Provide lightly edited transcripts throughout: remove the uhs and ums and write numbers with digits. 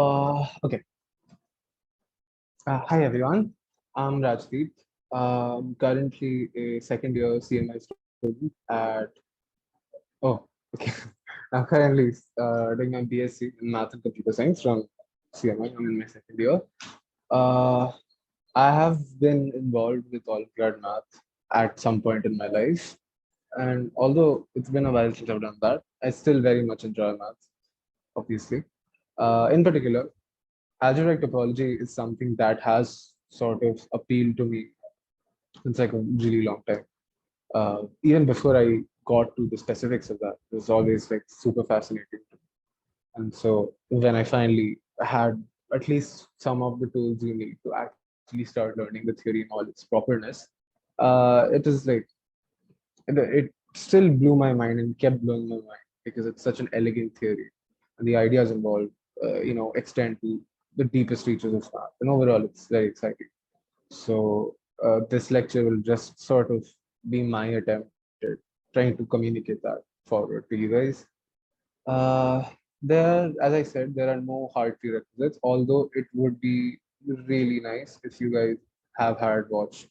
Okay. Hi everyone. I'm Rajdeep. Currently a second year CMI student at. Oh, okay. I'm currently doing my BSc in Math and Computer Science from CMI. I'm in my second year. Uh, I have been involved with Olympiad math at some point in my life, and although it's been a while since I've done that, I still very much enjoy math. Obviously, in particular. Algebraic topology is something that has sort of appealed to me since like a really long time. Even before I got to the specifics of that, it was always like super fascinating. And so when I finally had at least some of the tools you need to actually start learning the theory in all its properness, it is like it still blew my mind and kept blowing my mind because it's such an elegant theory, and the ideas involved, extend to the deepest reaches of math. And overall, it's very exciting. So this lecture will just sort of be my attempt at trying to communicate that forward to you guys. Uh, as I said, there are no hard prerequisites, although it would be really nice if you guys have had watched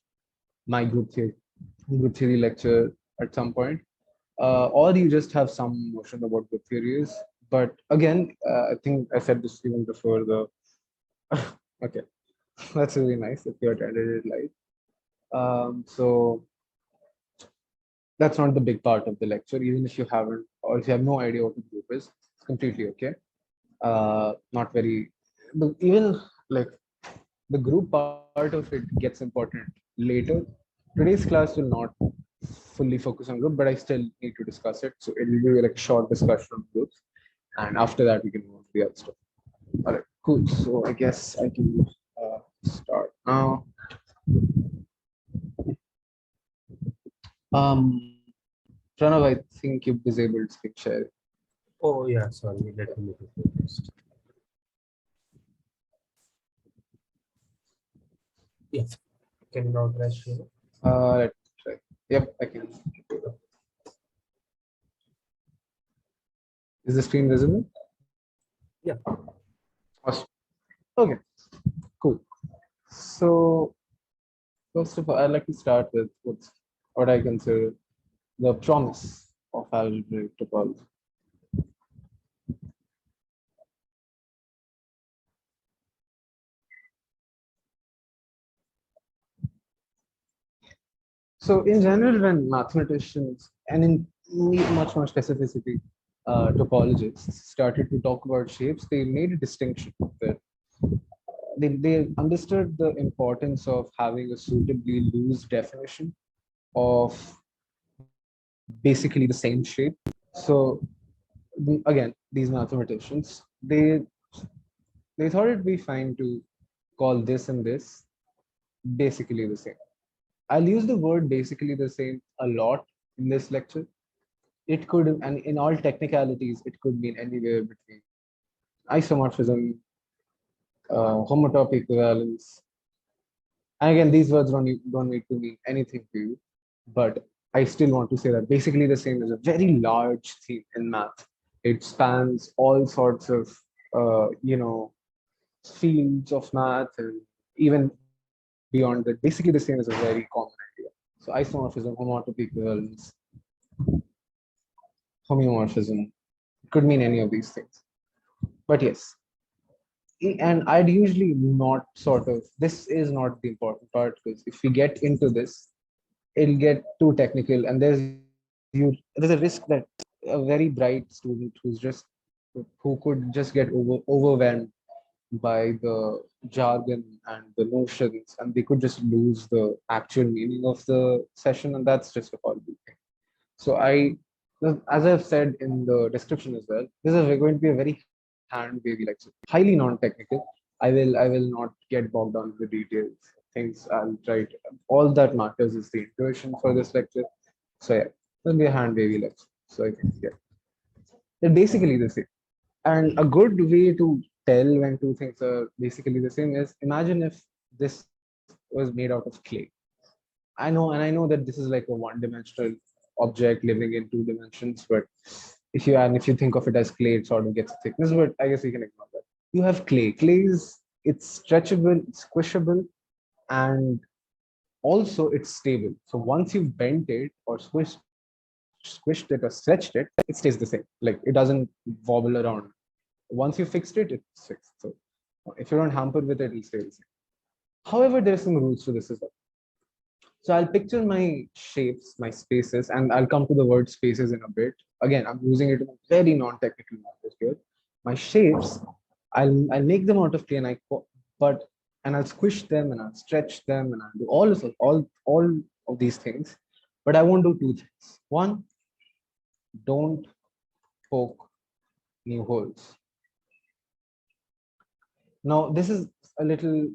my group theory lecture at some point, or you just have some notion about group theory is. But again, I think I said this even before the. Okay, that's really nice if you attended it live. So that's not the big part of the lecture. Even if you haven't, or if you have no idea what a group is, it's completely okay. Not very, but even like the group part of it gets important later. Today's class will not fully focus on group, but I still need to discuss it. So it will be like a short discussion on groups, and after that we can move to the other stuff. All right, cool. So I guess I can start now. Pranav, I think you've disabled screen sharing. Oh yeah, sorry, let me look at first. Yeah, can you now try share? Let's try. Yep, I can. Is the screen visible? Yeah. Awesome. Okay, cool. So first of all, I'd like to start with what I consider the promise of algebraic topology. So in general, when mathematicians and in much more specificity, topologists started to talk about shapes, they made a distinction that they understood the importance of having a suitably loose definition of basically the same shape. So again, these mathematicians, they thought it'd be fine to call this and this basically the same. I'll use the word basically the same a lot in this lecture. It could, and in all technicalities, it could mean anywhere between isomorphism, homotopy equivalence. And again, these words don't need to mean anything to you, but I still want to say that basically the same is a very large theme in math. It spans all sorts of, fields of math and even beyond that. Basically, the same is a very common idea. So isomorphism, homotopy equivalence, homeomorphism could mean any of these things. But yes, and I'd usually not sort of, this is not the important part because if we get into this, it'll get too technical and there's a risk that a very bright student who could just get overwhelmed by the jargon and the notions, and they could just lose the actual meaning of the session, and that's just a horrible thing. So as I've said in the description as well, this is going to be a very hand wavy lecture, highly non-technical. I will not get bogged down with the details. Things I'll try to, all that matters is the intuition for this lecture. So yeah, it'll be a hand wavy lecture. So I think yeah, they're basically the same. And a good way to tell when two things are basically the same is imagine if this was made out of clay. I know that this is like a one-dimensional object living in two dimensions, but if you think of it as clay, it sort of gets thickness. But I guess we can ignore that. You have clay. Clay is it's stretchable, it's squishable, and also it's stable. So once you've bent it or squished it or stretched it, it stays the same. Like it doesn't wobble around. Once you fixed it, it's fixed. So if you don't hamper with it, it'll stay the same. However, there are some rules to this as well. So I'll picture my shapes, my spaces, and I'll come to the word spaces in a bit. Again, I'm using it in a very non-technical manner here. My shapes, I'll make them out of clay, and but and I'll squish them and I'll stretch them and I'll do all of these things. But I won't do two things. One, don't poke new holes. Now this is a little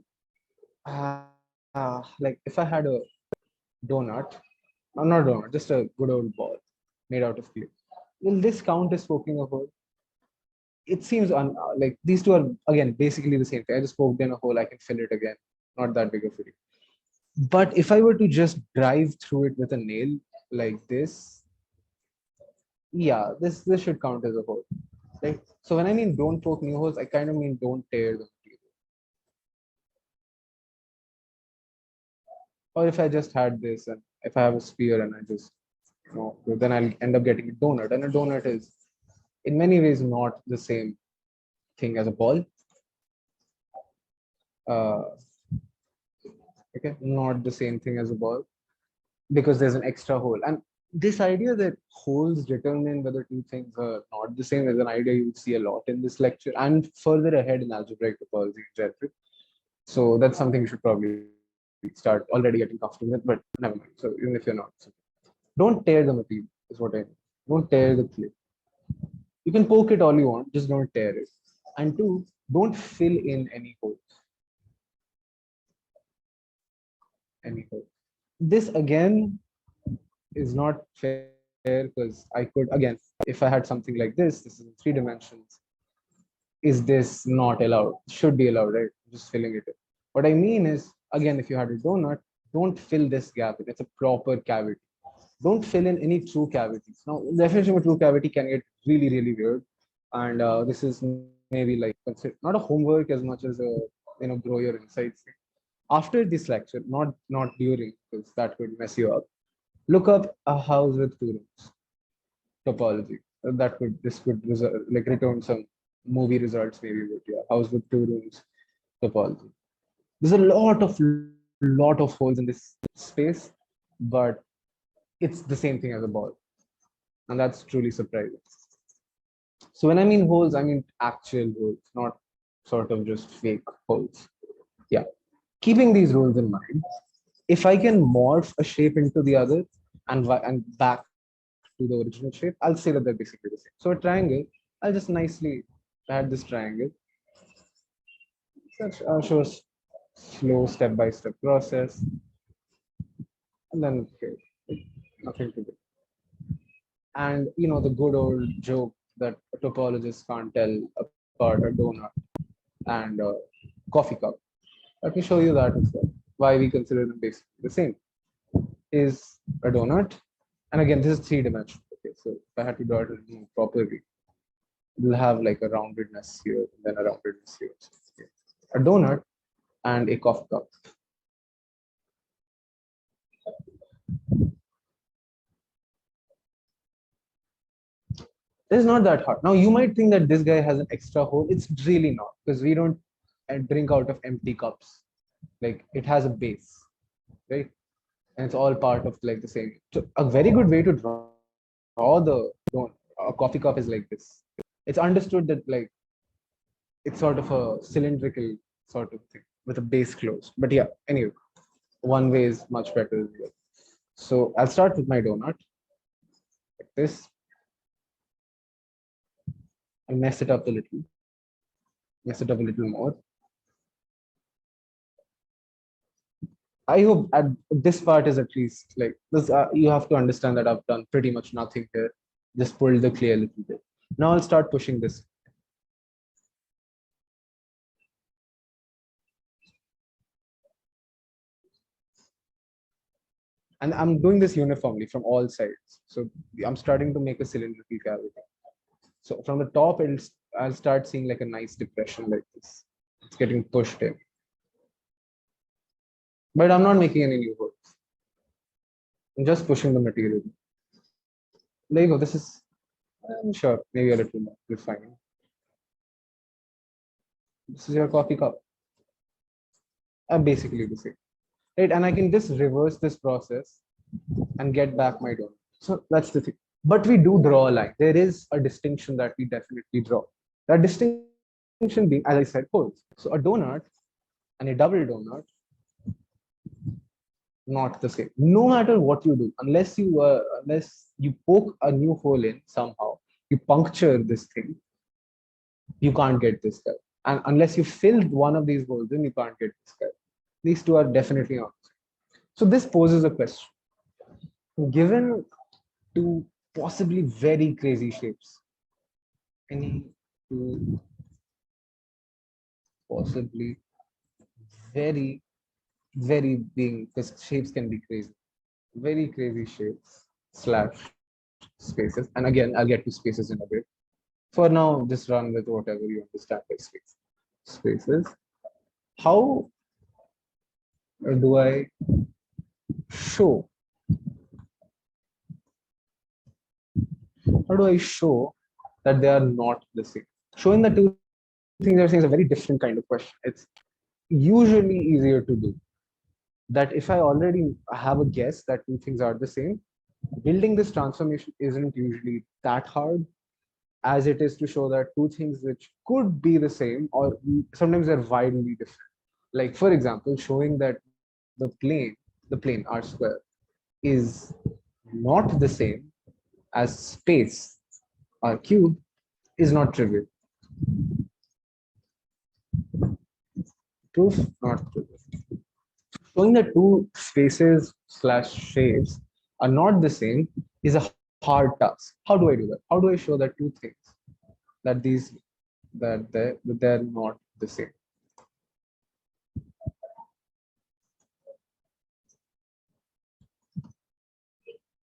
like if I had a donut, not donut, just a good old ball made out of clay. Will this count as poking a hole? It seems like these two are again basically the same thing. I just poked in a hole, I can fill it again. Not that big of a deal. But if I were to just drive through it with a nail like this, yeah, this should count as a hole. Right? So when I mean don't poke new holes, I kind of mean don't tear the material. Or if I just had this and if I have a sphere and I just then I'll end up getting a donut. And a donut is in many ways not the same thing as a ball. Uh, okay, not the same thing as a ball because there's an extra hole. And this idea that holes determine whether two things are not the same is an idea you see a lot in this lecture and further ahead in algebraic topology in general. So that's something you should probably start already getting comfortable with, but never mind. So even if you're not, don't tear the material, is what I mean. Don't tear the clay. You can poke it all you want, just don't tear it. And two, don't fill in any holes. Any holes. This again is not fair because I could again, if I had something like this is in 3 dimensions. Is this not allowed? Should be allowed, right? Just filling it in. What I mean is, again, if you had a donut, don't fill this gap. It's a proper cavity. Don't fill in any true cavities. Now, the definition of a true cavity can get really, really weird. And this is maybe like not a homework as much as a grow your insights thing. After this lecture, not during, because that could mess you up. Look up a house with two rooms topology. That could this could result, like return some movie results maybe with yeah house with two rooms topology. There's a lot of holes in this space, but it's the same thing as a ball, and that's truly surprising. So when I mean holes, I mean actual holes, not sort of just fake holes. Yeah. Keeping these rules in mind, if I can morph a shape into the other and back to the original shape, I'll say that they're basically the same. So a triangle, I'll just nicely add this triangle. Such shows slow step-by-step process, and then okay, nothing to do. And the good old joke that a topologist can't tell apart a donut and a coffee cup. Let me show you that instead. Why we consider them basically the same is a donut, and again this is 3 dimensional. Okay, so if I had to draw it properly, it'll have like a roundedness here, and then a roundedness here. Okay. A donut and a coffee cup. It's not that hard. Now you might think that this guy has an extra hole. It's really not because we don't drink out of empty cups. Like it has a base, right? And it's all part of like the same. So a very good way to draw a coffee cup is like this. It's understood that like it's sort of a cylindrical sort of thing with a base closed. But yeah, anyway, one way is much better. So I'll start with my donut like this. I'll mess it up a little, mess it up a little more. I hope at this part is at least like this. You have to understand that I've done pretty much nothing here. Just pulled the clay a little bit. Now I'll start pushing this. And I'm doing this uniformly from all sides. So I'm starting to make a cylindrical cavity. So from the top, I'll start seeing like a nice depression like this. It's getting pushed in. But I'm not making any new holes. I'm just pushing the material. There you go. This is, I'm sure, maybe a little more refining. This is your coffee cup. Basically the same. Right? And I can just reverse this process and get back my donut. So that's the thing. But we do draw a line. There is a distinction that we definitely draw. That distinction being, as I said, holes. So a donut and a double donut, not the same. No matter what you do, unless you poke a new hole in somehow, you puncture this thing, you can't get this guy. And unless you fill one of these holes in, you can't get this guy. These two are definitely not. So this poses a question. Given two possibly very crazy shapes, any two possibly very, very being, because shapes can be crazy, very crazy shapes slash spaces. And again, I'll get to spaces in a bit. For now, just run with whatever you understand by space. Spaces. How do I show? How do I show that they are not the same? Showing the two things are saying is a very different kind of question. It's usually easier to do. That if I already have a guess that two things are the same, building this transformation isn't usually that hard as it is to show that two things which could be the same or sometimes they're widely different. Like for example, showing that the plane R square is not the same as space R cube is not trivial. Proof not trivial. Showing that two spaces slash shapes are not the same is a hard task. How do I do that? How do I show that two things that they're not the same?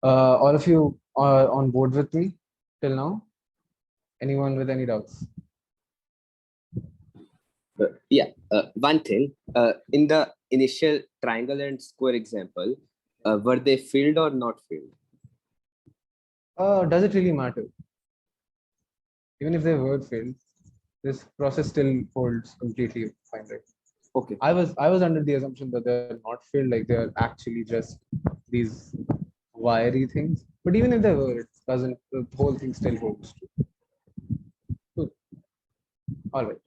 All of you are on board with me till now? Anyone with any doubts? One thing, in the initial triangle and square example, were they filled or not filled? Does it really matter? Even if they were filled, this process still holds completely fine, right? Okay. I was under the assumption that they're not filled, like they're actually just these wiry things. But even if they were, it doesn't. The whole thing still holds true. Good. All right.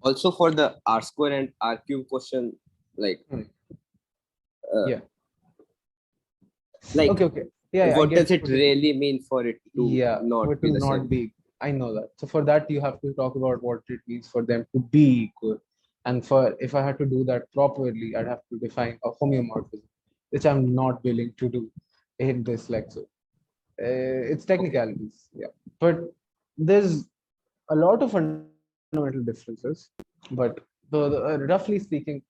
Also for the R square and R cube question, like, Yeah. like, Okay. Yeah. I what get does it what you- really mean for it to Yeah, for not it be to the not same? be. I know that. So for that, you have to talk about what it means for them to be equal. And for if I had to do that properly, I'd have to define a homeomorphism, which I'm not willing to do in this lecture. It's technicalities, yeah. But there's a lot of fundamental differences. But roughly speaking,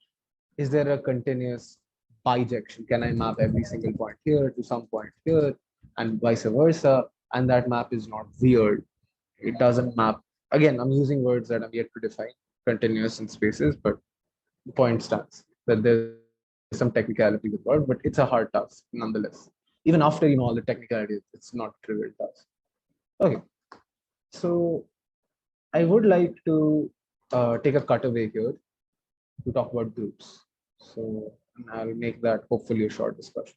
is there a continuous bijection? Can I map every single point here to some point here and vice versa? And that map is not weird. It doesn't map. Again, I'm using words that I'm yet to define, continuous in spaces, but the point stands that there's some technicality involved, but it's a hard task nonetheless. Even after you know all the technicalities, it's not a trivial task. Okay, so I would like to take a cutaway here to talk about groups. So I'll make that hopefully a short discussion.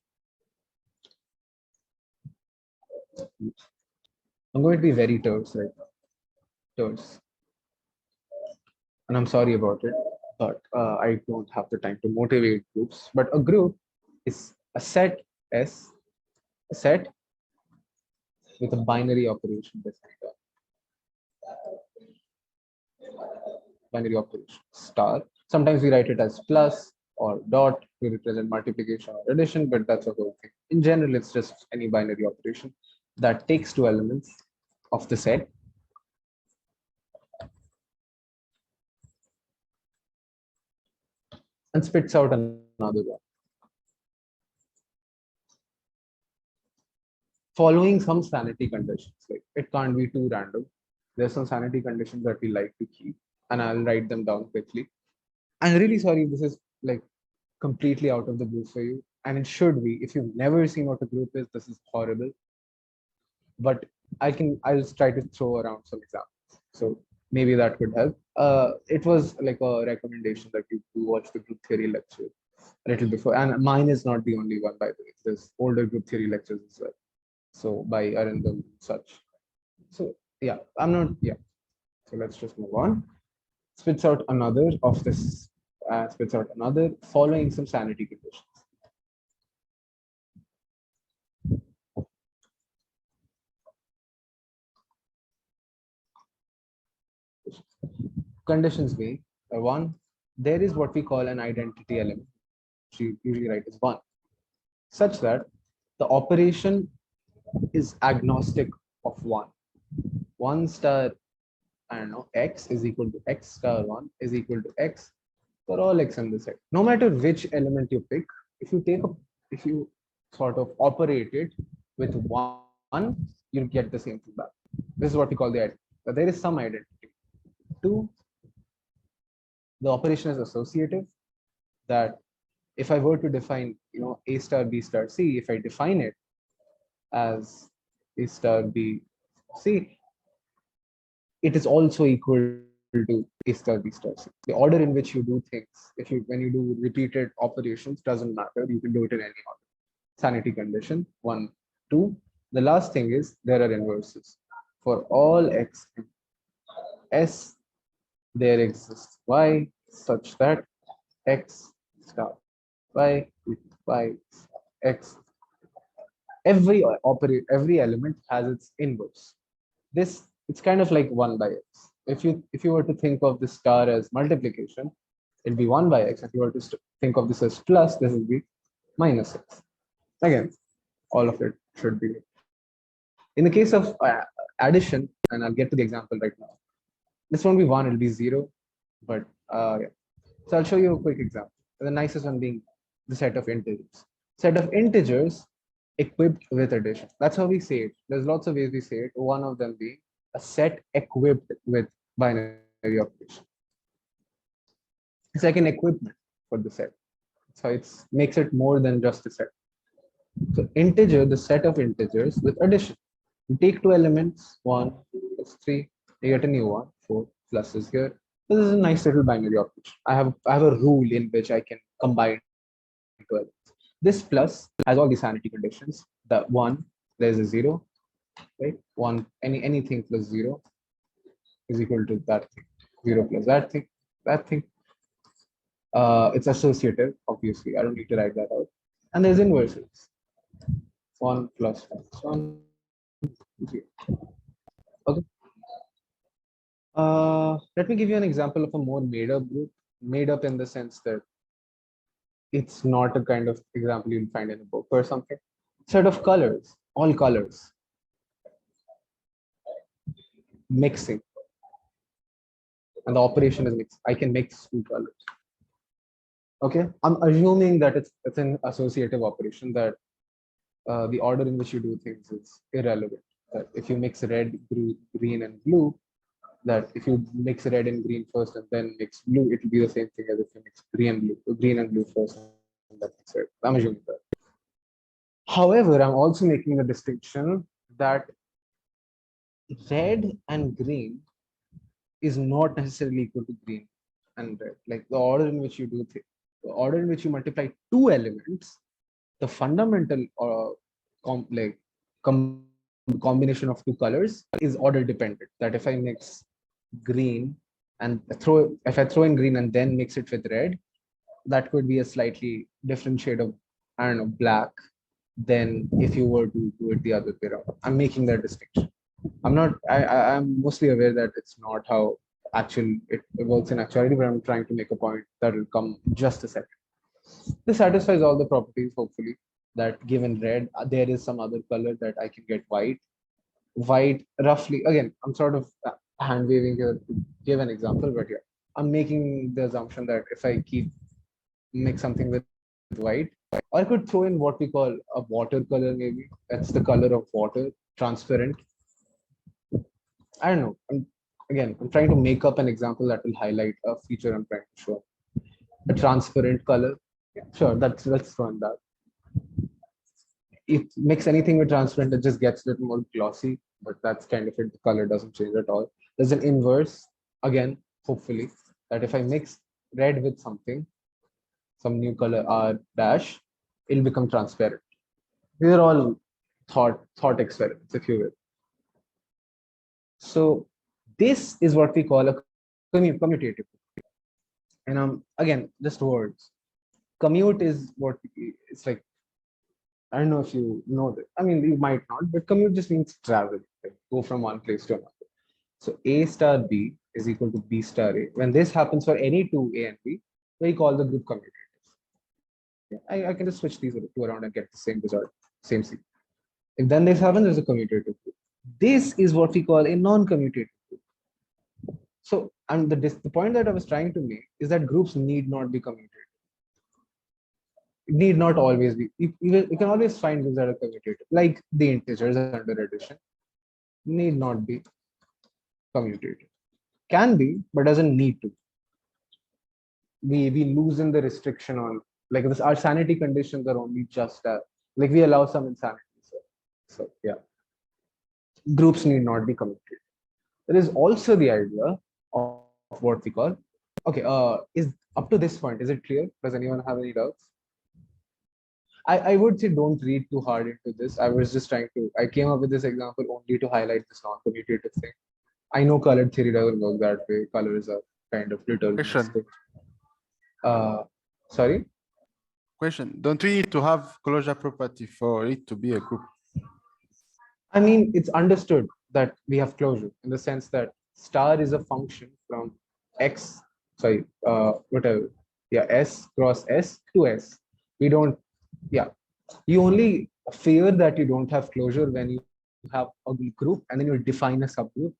I'm going to be very terse right now. Terse. And I'm sorry about it, but I don't have the time to motivate groups. But a group is a set S, a set with a binary operation behind it. Binary operation star. Sometimes we write it as plus or dot to represent multiplication or addition, but that's a whole thing. In general, it's just any binary operation that takes two elements of the set and spits out another one. Following some sanity conditions, like it can't be too random. There's some sanity conditions that we like to keep, and I'll write them down quickly. I'm really sorry, this is like completely out of the blue for you, and it should be. If you've never seen what a group is, this is horrible. But I'll try to throw around some examples. So maybe that could help. It was like a recommendation that you do watch the group theory lecture a little before, and mine is not the only one, by the way. There's older group theory lectures as well. So by Arindam such. So yeah, I'm not yeah. So let's just move on. Spits out another of this. Spits out another following some sanity conditions. Conditions being one, there is what we call an identity element, which you usually write as one, such that the operation is agnostic of one. One star, I don't know, x is equal to x star one is equal to x for all x in the set. No matter which element you pick, if you take a, if you sort of operate it with one, you get the same thing back. This is what we call the identity. But there is some identity. Two, the operation is associative, that if I were to define, a star b star c, if I define it as a star b c, it is also equal to a star b star c. The order in which you do things, when you do repeated operations, doesn't matter. You can do it in any order. Sanity condition 1, 2. The last thing is there are inverses. For all x in S, there exists y such that x star y y x. Every element has its inverse. It's kind of like 1 by x. If you were to think of this star as multiplication, it'll be 1 by x. If you were to think of this as plus, this will be minus x. Again, all of it should be. In the case of addition, and I'll get to the example right now, this won't be 1, it'll be 0. But yeah. So I'll show you a quick example. The nicest one being the set of integers. Set of integers equipped with addition. That's how we say it. There's lots of ways we say it. One of them being a set equipped with binary operation. It's like an equipment for the set. So it makes it more than just a set. So integer, the set of integers with addition. You take two elements, 1 plus 3, you get a new one, 4 plus is here. This is a nice little binary operation. I have a rule in which I can combine two elements. This plus has all the sanity conditions. The 1, there's a 0, right? 1, anything plus 0 is equal to that thing. 0 plus that thing, that thing. It's associative, obviously. I don't need to write that out. And there's inverses. 1 plus 1, 0. Okay. Let me give you an example of a more made up group. Made up in the sense that it's not a kind of example you'll find in a book or something. Set of colors, all colors. Mixing. And the operation is mix. I can mix two colors. Okay, I'm assuming that it's an associative operation, that the order in which you do things is irrelevant. That if you mix red, green, and blue, that if you mix red and green first and then mix blue, it will be the same thing as if you mix green and blue first and then mix red. I'm assuming that. However, I'm also making the distinction that red and green is not necessarily equal to green and red. Like the order in which you do things, the order in which you multiply two elements, the fundamental combination of two colors is order dependent. That if I mix green and if I throw in green and then mix it with red, that could be a slightly different shade of, I don't know, black than if you were to do it the other way around. I'm making that distinction. I'm mostly aware that it's not how it works in actuality, but I'm trying to make a point that will come in just a second. This satisfies all the properties, hopefully, that given red, there is some other color that I can get white. White, roughly, again, I'm sort of hand waving here to give an example, but yeah, I'm making the assumption that if I mix something with white, or I could throw in what we call a watercolor, maybe. That's the color of water, transparent. I don't know. I'm trying to make up an example that will highlight a feature I'm trying to show. A transparent color. Yeah, sure, let's run that. If mix anything with transparent, it just gets a little more glossy, but that's kind of it. The color doesn't change at all. There's an inverse, again, hopefully, that if I mix red with something, some new color R dash, it'll become transparent. These are all thought experiments, if you will. So this is what we call a commutative. And again, just words. Commute is what it's like. I don't know if you know that. I mean, you might not, but commute just means travel, like go from one place to another. So A star B is equal to B star A. When this happens for any two A and B, we call the group commutative. Yeah, I can just switch these two around and get the same result, same C. If then this happens, there's a commutative group. This is what we call a non-commutative group. So, and the point that I was trying to make is that groups need not be commutative. It need not always be. You can always find groups that are commutative, like the integers under addition. Need not be commutative. Can be, but doesn't need to. We loosen the restriction on like this. Our sanity conditions are only just like we allow some insanity. So yeah, groups need not be commutative. There is also the idea of what we call. Okay, is up to this point, is it clear? Does anyone have any doubts? I would say don't read too hard into this. I was just trying to, I came up with this example only to highlight this non-commutative thing. I know colored theory doesn't work that way. Colors are kind of deterministic. Sorry? Question. Don't we need to have closure property for it to be a group? I mean, it's understood that we have closure in the sense that star is a function from x, whatever. Yeah, S cross S to S. We don't, yeah. You only fear that you don't have closure when you have a group and then you define a subgroup.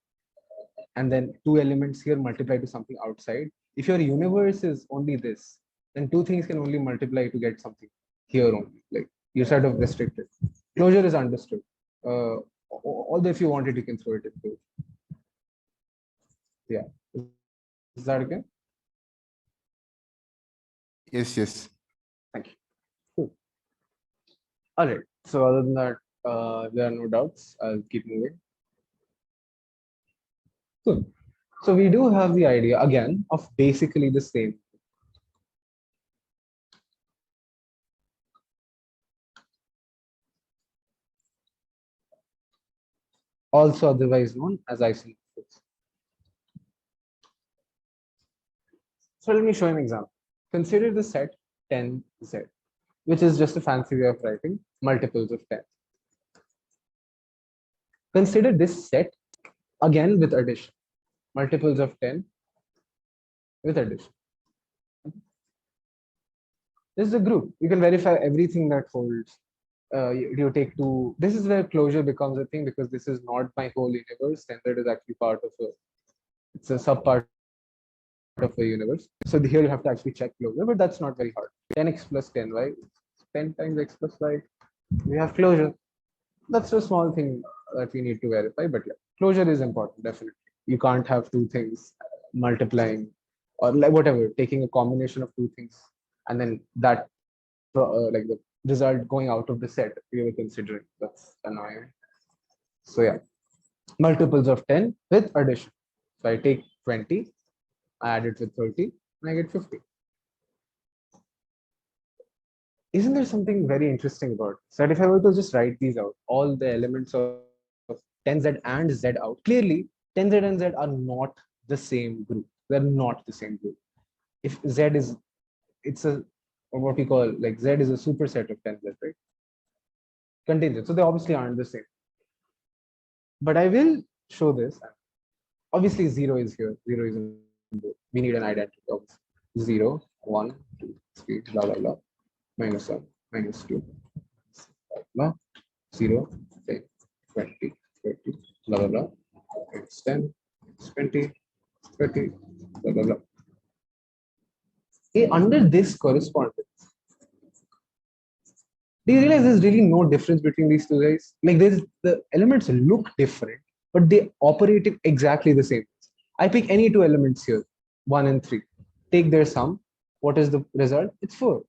And then two elements here multiply to something outside. If your universe is only this, then two things can only multiply to get something here only. Like you're sort of restricted. Closure is understood. Although if you want it, you can throw it into. Yeah. Is that okay? Yes, yes. Thank you. Cool. All right. So other than that, there are no doubts. I'll keep moving. Cool. So we do have the idea again of basically the same. Also otherwise known as isomorphism. So let me show an example. Consider the set 10Z, which is just a fancy way of writing multiples of 10. Consider this set again with addition, multiples of 10 with addition. This is a group. You can verify everything that holds. You take two. This is where closure becomes a thing because this is not my whole universe. Standard is actually part of a. It's a subpart of a universe. So here you have to actually check closure, but that's not very hard. 10x plus 10y, 10 times x plus y. We have closure. That's a small thing that we need to verify, but yeah, closure is important, definitely. You can't have two things multiplying or like whatever, taking a combination of two things and then that like the result going out of the set we were considering. That's annoying. So yeah, multiples of 10 with addition. So I take 20, I add it with 30, and I get 50. Isn't there something very interesting about this? That if I were to just write these out, all the elements of 10Z and Z out, clearly 10Z and Z are not the same group. They're not the same group. If Z is, it's a, what we call like Z is a superset of 10Z, right? Contingent. So they obviously aren't the same. But I will show this. Obviously, 0 is here. 0 is in both. We need an identity of 0, 1, 2, 3, blah, blah, blah. Minus 1, minus 2, blah, 0, 10, 20, 30, blah, blah, blah. It's 10, it's 20, 30, blah, blah, blah. Okay, under this correspondence, do you realize there's really no difference between these two guys? Like the elements look different, but they operate in exactly the same. I pick any two elements here, 1 and 3, take their sum. What is the result? It's 4,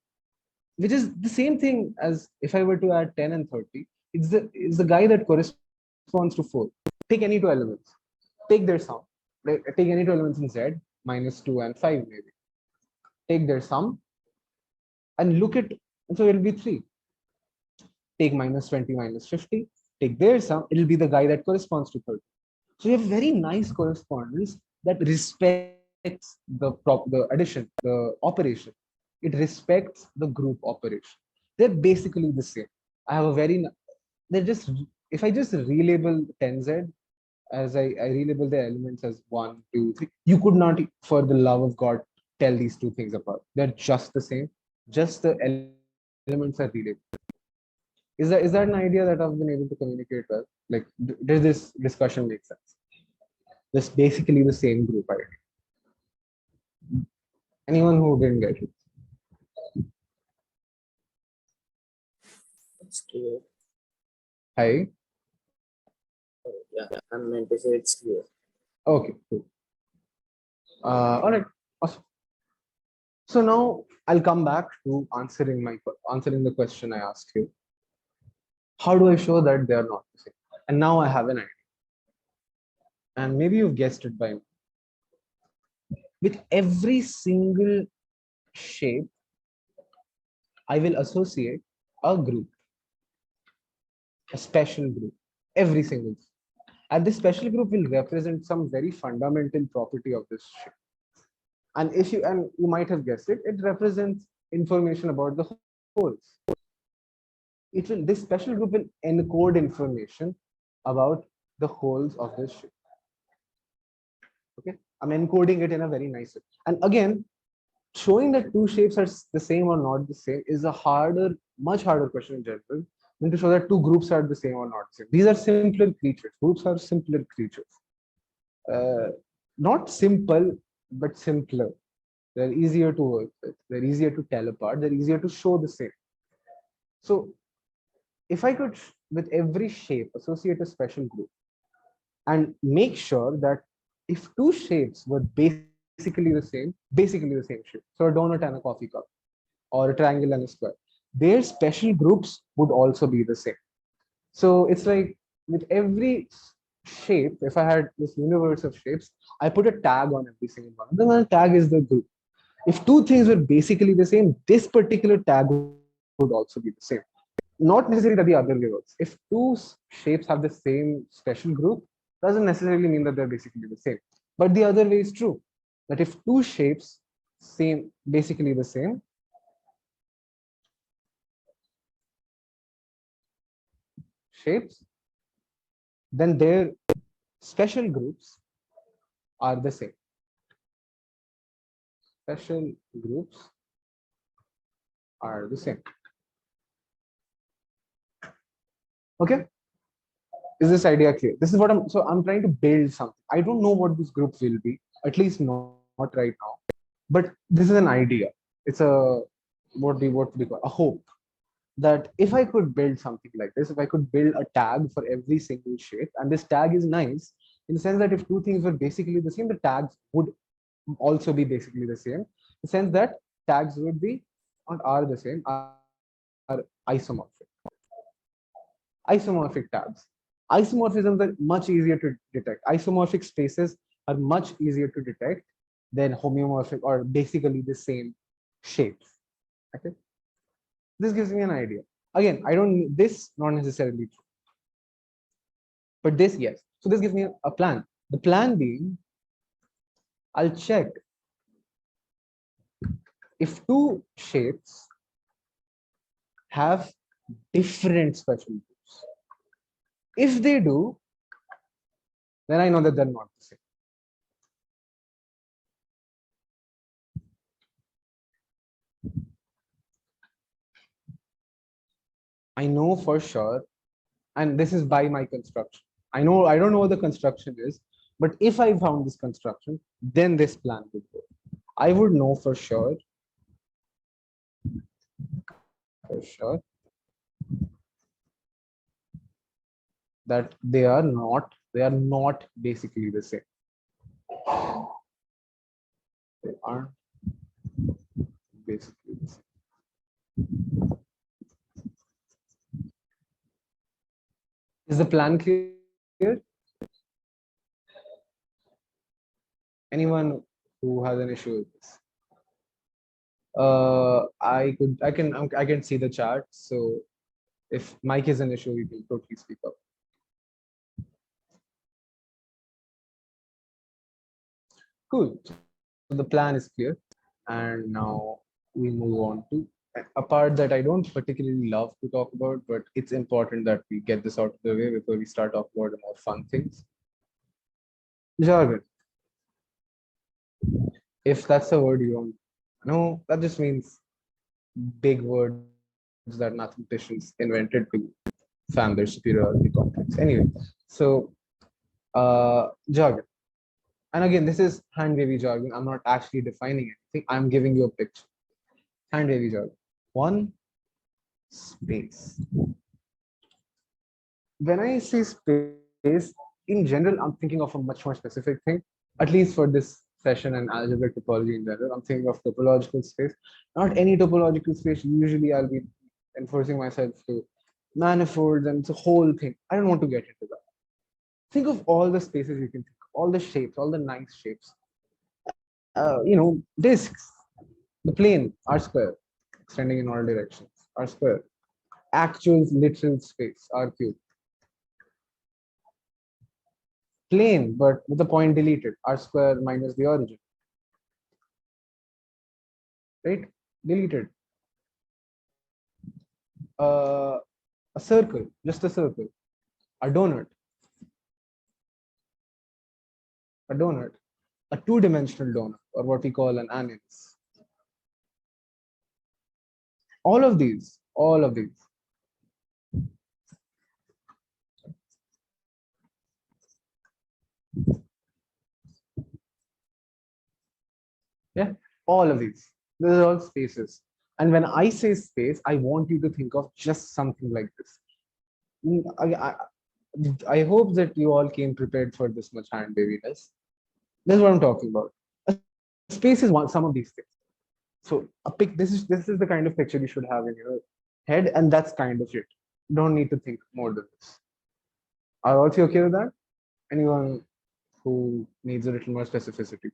which is the same thing as if I were to add 10 and 30. It's the guy that corresponds to 4. Take any two elements, take their sum, take any two elements in Z, minus 2 and 5 maybe. Take their sum and look at, so it'll be 3. Take minus 20 minus 50, take their sum, it'll be the guy that corresponds to 30. So you have very nice correspondence that respects the addition, the operation. It respects the group operation. They're basically the same. I have a very, they're just, if I just relabel 10Z as I relabel the elements as 1, 2, 3, you could not, for the love of God, tell these two things apart. They're just the same, just the elements are relabeled. Is that an idea that I've been able to communicate well? Like, does this discussion make sense? Just basically the same group idea. Anyone who didn't get it? It's clear. Hi. Yeah, I meant to say it's clear. Okay, cool. All right, awesome. So now I'll come back to answering the question I asked you. How do I show that they are not the same? And now I have an idea. And maybe you've guessed it by now. With every single shape, I will associate a group, a special group, every single. And this special group will represent some very fundamental property of this shape. And you might have guessed it, it represents information about the holes. This special group will encode information about the holes of this shape. Okay, I'm encoding it in a very nice way. And again, showing that two shapes are the same or not the same is a much harder question in general than to show that two groups are the same or not the same. These are simpler creatures. Groups are simpler creatures. Not simple, but simpler. They're easier to work with. They're easier to tell apart. They're easier to show the same. So if I could, with every shape, associate a special group and make sure that if two shapes were basically the same shape, so a donut and a coffee cup, or a triangle and a square, their special groups would also be the same. So it's like with every shape, if I had this universe of shapes, I put a tag on every single one. The one tag is the group. If two things were basically the same, this particular tag would also be the same. Not necessarily that the other way works. If two shapes have the same special group, doesn't necessarily mean that they're basically the same. But the other way is true. That if two shapes basically the same, shapes, then their special groups are the same. Special groups are the same. Okay, is this idea clear? This is what I'm trying to build something. I don't know what this group will be, at least not right now, but this is an idea. It's a what do we call a hope that if I could build something like this, if I could build a tag for every single shape, and this tag is nice in the sense that if two things were basically the same, the tags would also be basically the same. In the sense that tags would be not are the same, are isomorphic. Isomorphic tags. Isomorphisms are much easier to detect. Isomorphic spaces are much easier to detect than homeomorphic or basically the same shapes. Okay. This gives me an idea. Again, I don't this not necessarily true. But this, yes. So this gives me a plan. The plan being, I'll check if two shapes have different special groups. If they do, then I know that they're not the same. I know for sure, and this is by my construction. I don't know what the construction is, but if I found this construction, then this plan would work. I would know for sure that they are not They are not basically the same. They aren't basically the same. Is the plan clear? Anyone who has an issue with this? I can see the chart. So if mic is an issue, you can totally speak up. Cool. So the plan is clear, and now we move on to a part that I don't particularly love to talk about, but it's important that we get this out of the way before we start talking about the more fun things. Jargon. If that's a word you don't know, that just means big words that mathematicians invented to fan their superiority complex. Anyway, so jargon. And again, this is hand wavy jargon. I'm not actually defining anything. I'm giving you a picture. Hand wavy jargon. One, space. When I say space, in general, I'm thinking of a much more specific thing, at least for this session and algebraic topology in general. I'm thinking of topological space, not any topological space. Usually I'll be enforcing myself to manifolds and it's a whole thing. I don't want to get into that. Think of all the spaces you can think, all the shapes, all the nice shapes. Discs, the plane, R square, extending in all directions, R square. Actual literal space, R cube. Plane, but with the point deleted, R square minus the origin. Right? Deleted. A circle, just a circle. A donut. A donut. A two-dimensional donut, or what we call an annulus. All of these. Yeah, all of these. These are all spaces. And when I say space, I want you to think of just something like this. I hope that you all came prepared for this much hand waviness. This is what I'm talking about. A space is some of these things. So this is the kind of picture you should have in your head, and that's kind of it. You don't need to think more than this. Are all of you okay with that? Anyone who needs a little more specificity?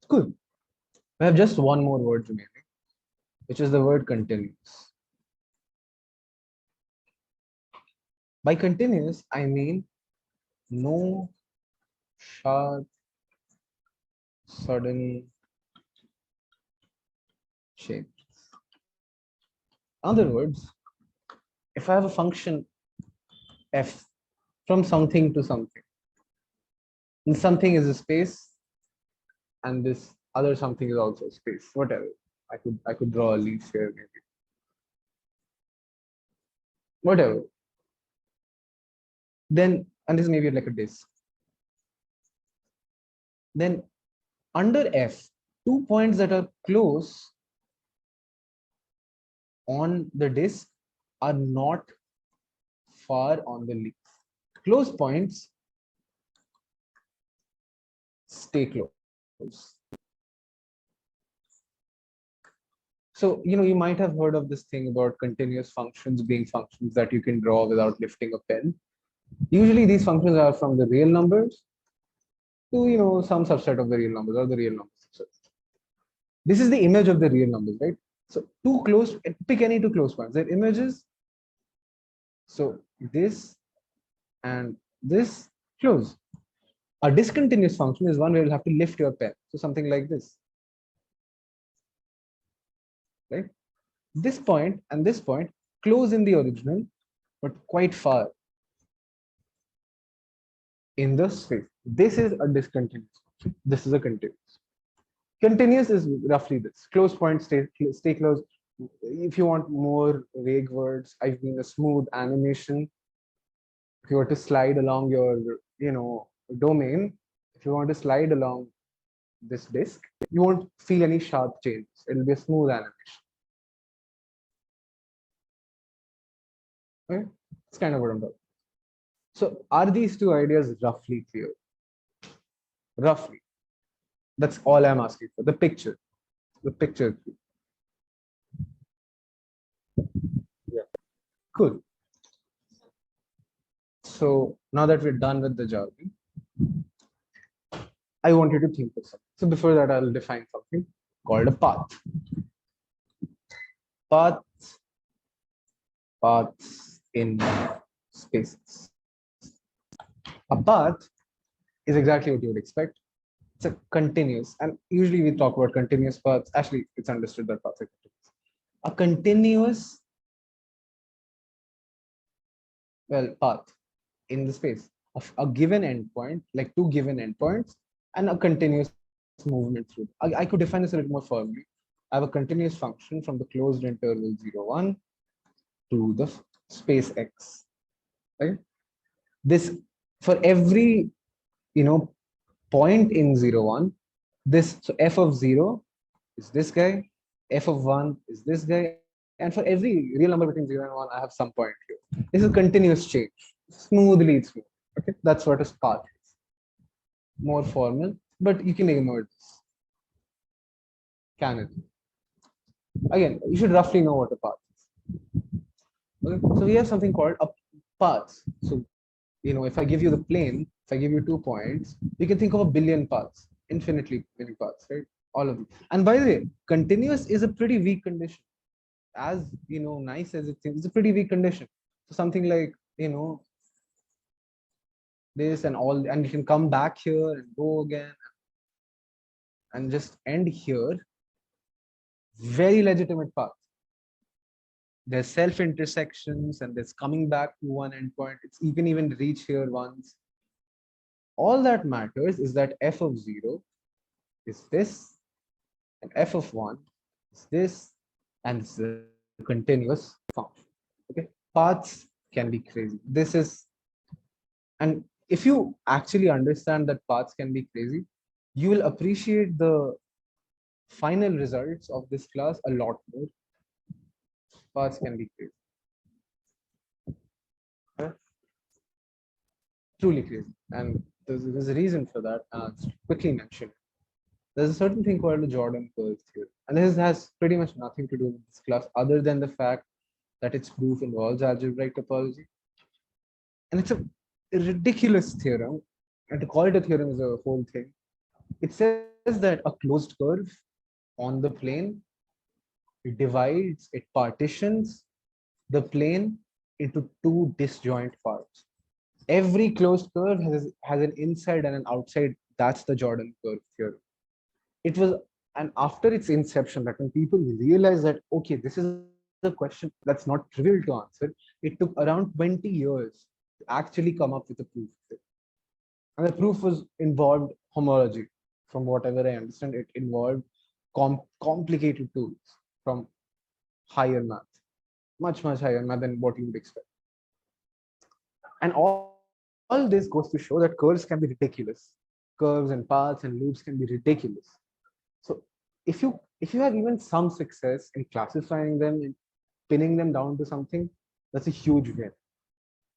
Cool. We have just one more word remaining, which is the word continuous. By continuous, I mean no sharp, sudden change. In other words, if I have a function f from something to something, and something is a space, and this other something is also a space, whatever. I could draw a leaf here, maybe. Whatever. Then, and this may be like a disk. Then under f, 2 points that are close on the disk are not far on the leaf. Close points stay close. So, you might have heard of this thing about continuous functions being functions that you can draw without lifting a pen. Usually these functions are from the real numbers to, some subset of the real numbers or the real numbers. This is the image of the real numbers, right? So pick any two close points. Their images. So this and this close. A discontinuous function is one where you'll have to lift your pen. So something like this. Right? This point and this point close in the original, but quite far in the space. This is a discontinuous function. This is a continuous. Continuous is roughly this. Close points stay close. If you want more vague words, I've been a smooth animation. If you were to slide along your, domain, if you want to slide along this disk, you won't feel any sharp changes. It'll be a smooth animation. Okay, it's kind of what I'm talking. So are these two ideas roughly clear? Roughly. That's all I'm asking for. The picture. The picture. Yeah. Cool. So now that we're done with the jargon, I want you to think of something. So before that, I'll define something called a path. Paths, paths in spaces. A path is exactly what you would expect. It's a continuous, and usually we talk about continuous paths. Actually, it's understood that paths are continuous. A continuous, well, path in the space of a given endpoint, like two given endpoints, and a continuous movement through. I could define this a little more firmly. I have a continuous function from the closed interval 0, 1 to the space x. Right? This for every point in 0, 1, this so f of 0 is this guy, f of 1 is this guy, and for every real number between 0 and 1, I have some point here. This is a continuous change, smoothly through. Okay, that's what a path is. More formal, but you can ignore this. Can it? Again, you should roughly know what a path is. Okay, so we have something called a path. So, if I give you the plane, if I give you 2 points, you can think of a billion paths, infinitely many paths, right? All of them. And by the way, continuous is a pretty weak condition. As nice as it seems, it's a pretty weak condition. So something like this and all, and you can come back here and go again and just end here. Very legitimate path. There's self intersections and there's coming back to one endpoint. You can even reach here once. All that matters is that f of 0 is this, and f of 1 is this, and this is a continuous function. Okay, paths can be crazy. This is, and if you actually understand that paths can be crazy, you will appreciate the final results of this class a lot more. Paths can be crazy. Truly crazy. And there's a reason for that. It's quickly mentioned. There's a certain thing called the Jordan curve theory. And this has pretty much nothing to do with this class other than the fact that its proof involves algebraic topology. And it's a ridiculous theorem. And to call it a theorem is a whole thing. It says that a closed curve on the plane, it divides, it partitions the plane into two disjoint parts. Every closed curve has an inside and an outside. That's the Jordan curve theorem. It was, and after its inception, that when people realized that, okay, this is a question that's not trivial to answer, it took around 20 years to actually come up with a proof of it. And the proof was involved homology. From whatever I understand, it involved complicated tools from higher math, much higher math than what you would expect. And all this goes to show that curves can be ridiculous. Curves and paths and loops can be ridiculous. So if you have even some success in classifying them and pinning them down to something, that's a huge win.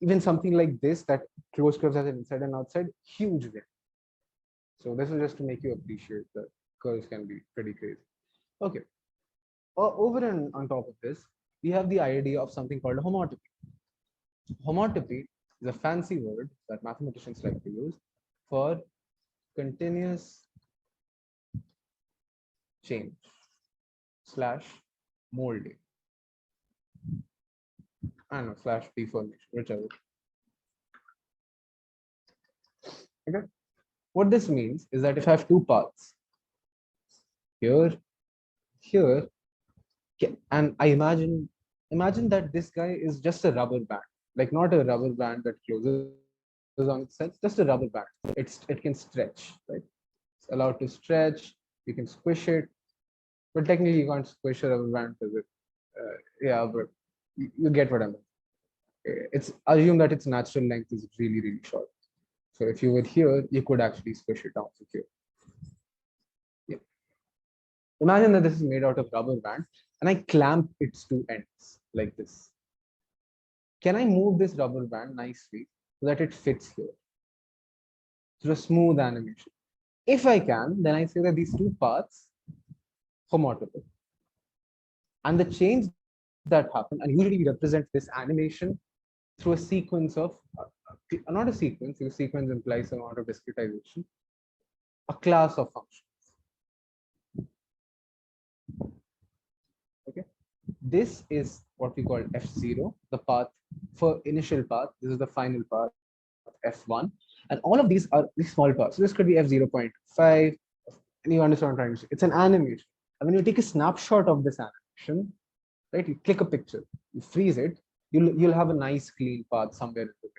Even something like this, that closed curves has an inside and outside, huge win. So this is just to make you appreciate that curves can be pretty crazy. Okay. Over and on top of this, we have the idea of something called a homotopy. Homotopy is a fancy word that mathematicians like to use for continuous change / molding. I don't know, / deformation, whichever. Okay. What this means is that if I have two paths, here, and I imagine that this guy is just a rubber band, like not a rubber band that closes on itself, just a rubber band. It can stretch, right? It's allowed to stretch. You can squish it, but technically you can't squish a rubber band because yeah, but you get what I mean. It's assume that its natural length is really short. So if you were here, you could actually squish it down to here. Yeah. Imagine that this is made out of rubber band and I clamp its two ends like this. can I move this rubber band nicely so that it fits here through a smooth animation? If I can, then I say that these two paths homotopy. And the change that happen, and usually we represent this animation through a sequence of, not a sequence, because sequence implies some amount of discretization, a class of functions. Okay, this is what we call F0, the path for initial path. This is the final path, F1. And all of these are these small parts. So this could be F0.5. And you understand what I'm trying to say. It's an animation. And when you take a snapshot of this animation, right, you click a picture, you freeze it, you'll have a nice clean path somewhere in the middle.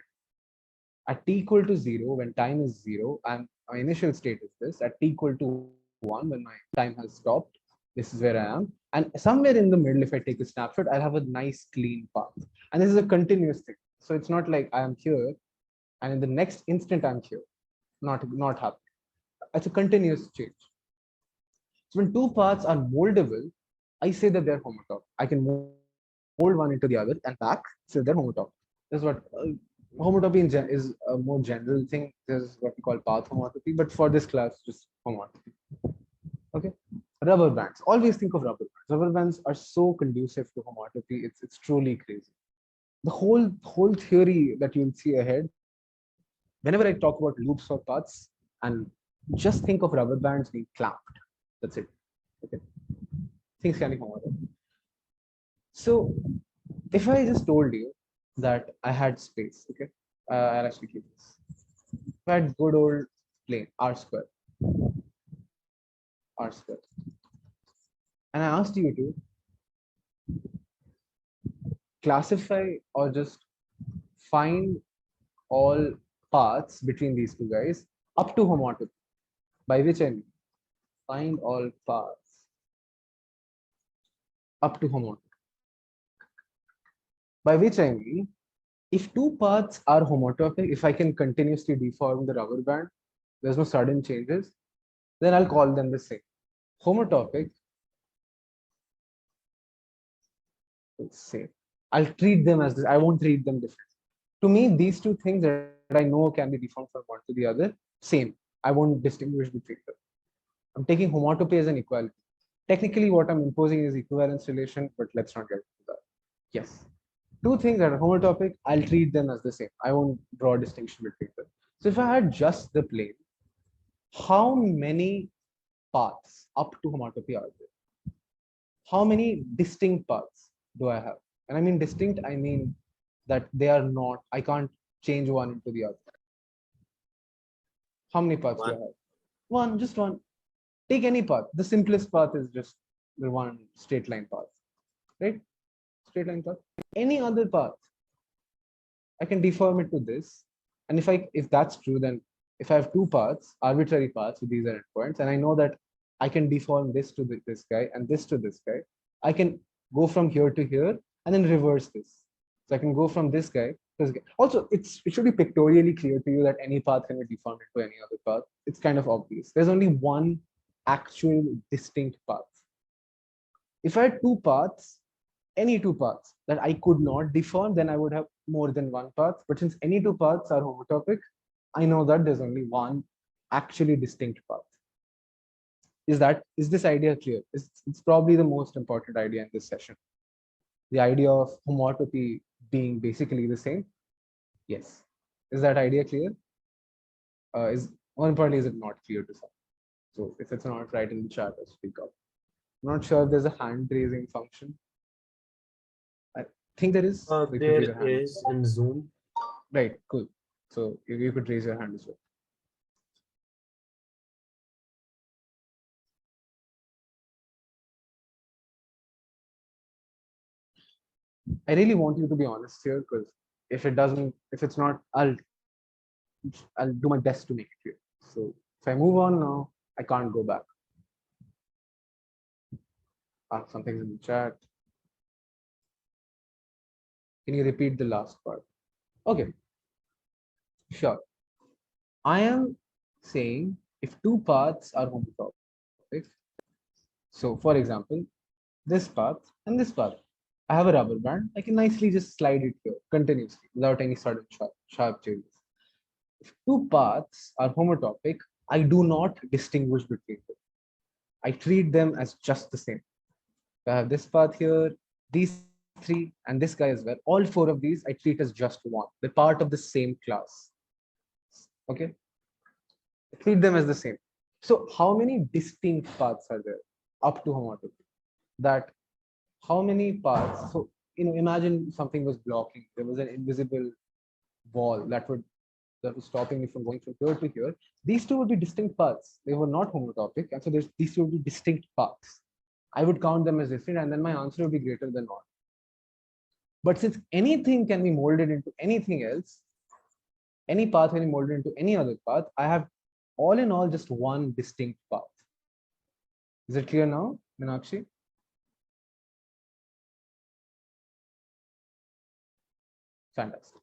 At t equal to 0, when time is 0, and my initial state is this. At t equal to 1, when my time has stopped, this is where I am. And somewhere in the middle, if I take a snapshot, I'll have a nice clean path. And this is a continuous thing. So it's not like I am here, and in the next instant I'm here, not happening. It's a continuous change. So when two paths are moldable, I say that they're homotopy. I can mold one into the other and back, so they're homotopy. This is what homotopy is a more general thing. This is what we call path homotopy, but for this class, just homotopy. Okay, rubber bands. Always think of rubber bands. Rubber bands are so conducive to homotopy. It's truly crazy. The whole theory that you'll see ahead, whenever I talk about loops or paths, and just think of rubber bands being clamped. That's it. Okay, things can be homotopy. So if I just told you that I had space, okay, I'll actually keep this. If I had good old plane, R square, and I asked you to classify or just find all paths between these two guys up to homotopy, by which I mean find all paths up to homotopy. By which I mean, if two paths are homotopy, if I can continuously deform the rubber band, there's no sudden changes, then I'll call them the same. Homotopic, same. I'll treat them as this. I won't treat them differently. To me, these two things that I know can be deformed from one to the other, same. I won't distinguish between them. I'm taking homotopy as an equality. Technically, what I'm imposing is equivalence relation, but let's not get into that. Yes. Two things that are homotopic, I'll treat them as the same. I won't draw a distinction between them. So if I had just the plane, how many paths up to homotopy are there? How many distinct paths do I have? And I mean distinct, I mean that they are not, I can't change one into the other. How many paths do I have? One, just one. Take any path. The simplest path is just the one straight line path, right? Straight line path. Any other path, I can deform it to this. And if that's true, then if I have two paths, arbitrary paths with these endpoints, and I know that I can deform this to this guy and this to this guy, I can go from here to here and then reverse this. So I can go from this guy to this guy. Also, it should be pictorially clear to you that any path can be deformed into any other path. It's kind of obvious. There's only one actual distinct path. If I had two paths, any two paths that I could not deform, then I would have more than one path. But since any two paths are homotopic, I know that there's only one actually distinct path. Is this idea clear? It's probably the most important idea in this session. The idea of homotopy being basically the same. Yes. Is that idea clear? Is more importantly, is it not clear to some? So if it's not, write in the chat or speak up. I'm not sure if there's a hand raising function. I think there is. There is in Zoom. Right, cool. So you could raise your hand as well. I really want you to be honest here, because if it's not, I'll do my best to make it clear. So if I move on now, I can't go back. Something's in the chat. Can you repeat the last part? Okay, sure. I am saying if two paths are homotopic, so for example, this path and this path, I have a rubber band. I can nicely just slide it here continuously without any sort of sharp changes. If two paths are homotopic, I do not distinguish between them. I treat them as just the same. I have this path here, these three, and this guy as well. All four of these I treat as just one. They're part of the same class. Okay? I treat them as the same. So how many distinct paths are there up to homotopy? That how many paths? So imagine something was blocking. There was an invisible wall that was stopping me from going from here to here. These two would be distinct paths. They were not homotopic, and so these two would be distinct paths. I would count them as distinct, and then my answer would be greater than 1. But since anything can be molded into anything else, any path can be molded into any other path, I have all in all just one distinct path. Is it clear now, Meenakshi? Fantastic.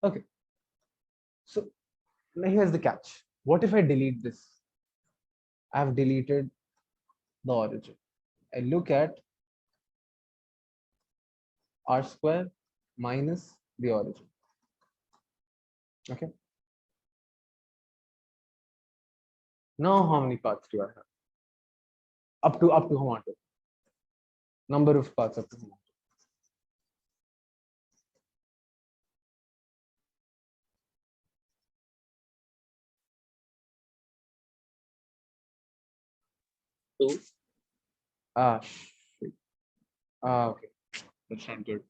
Okay. So now here's the catch. What if I delete this? I have deleted the origin. I look at r square minus the origin. Okay. Now how many paths do I have? Up to homotopy. Number of paths up to homotopy. Two. Shit. Okay. That's not good.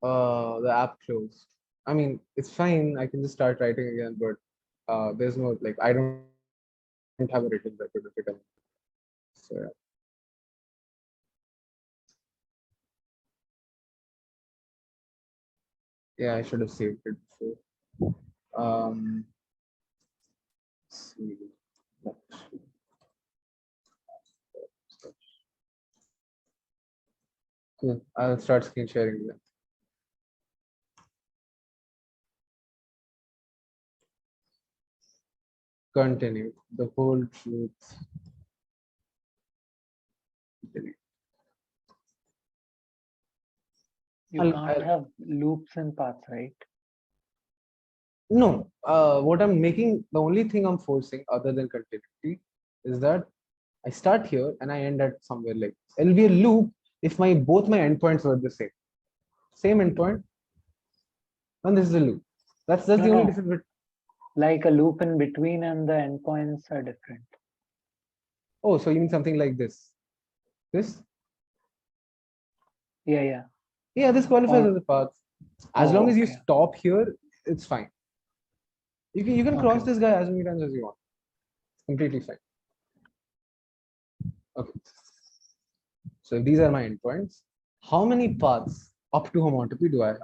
The app closed. I mean, it's fine. I can just start writing again, but there's no I don't have a written record of it. So yeah. Yeah, I should have saved it before. Let's see. Cool. I'll start screen sharing then. Continue the whole truth. Delete. You can't have loops and paths, right? No, what I'm making, the only thing I'm forcing other than continuity is that I start here and I end at somewhere like this. It'll be a loop if both my endpoints were the same endpoint, and this is a loop. That's the only difference. Like a loop in between and the endpoints are different. Oh, so you mean something like this? This? Yeah. Yeah, this qualifies as a path. As long as you stop here, it's fine. You can cross this guy as many times as you want. Completely fine. Okay. So these are my endpoints. How many paths up to homotopy do I have?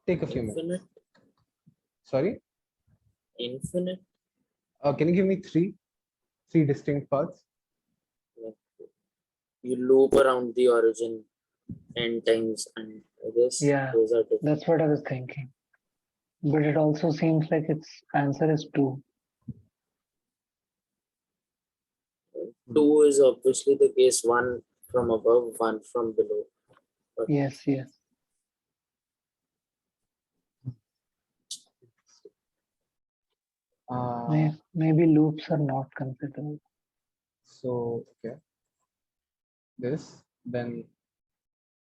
Take a few minutes. Sorry? Infinite. Can you give me three distinct paths? You loop around the origin n times, and I guess those are different. That's what I was thinking. But it also seems like its answer is 2. 2 is obviously the case, 1 from above, 1 from below. But yes. Maybe loops are not considered. So okay. This, then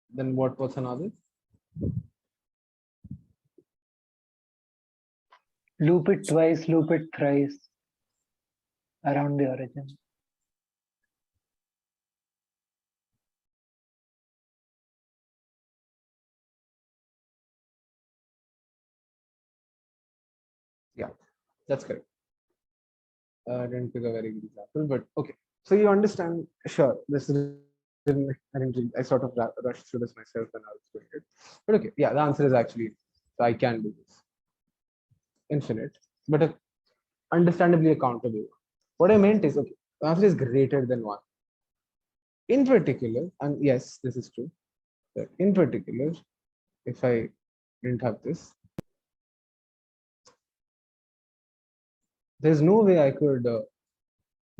what's another? Loop it twice, loop it thrice around the origin. Yeah, that's correct. I didn't pick a very good example, but okay. So you understand, sure, this is I sort of rushed through this myself when I was doing it. But okay, yeah, the answer is actually, I can do this. Infinite, but understandably a countable. What I meant is, okay, the answer is greater than 1. In particular, and yes, this is true, that in particular, if I didn't have this, there's no way I could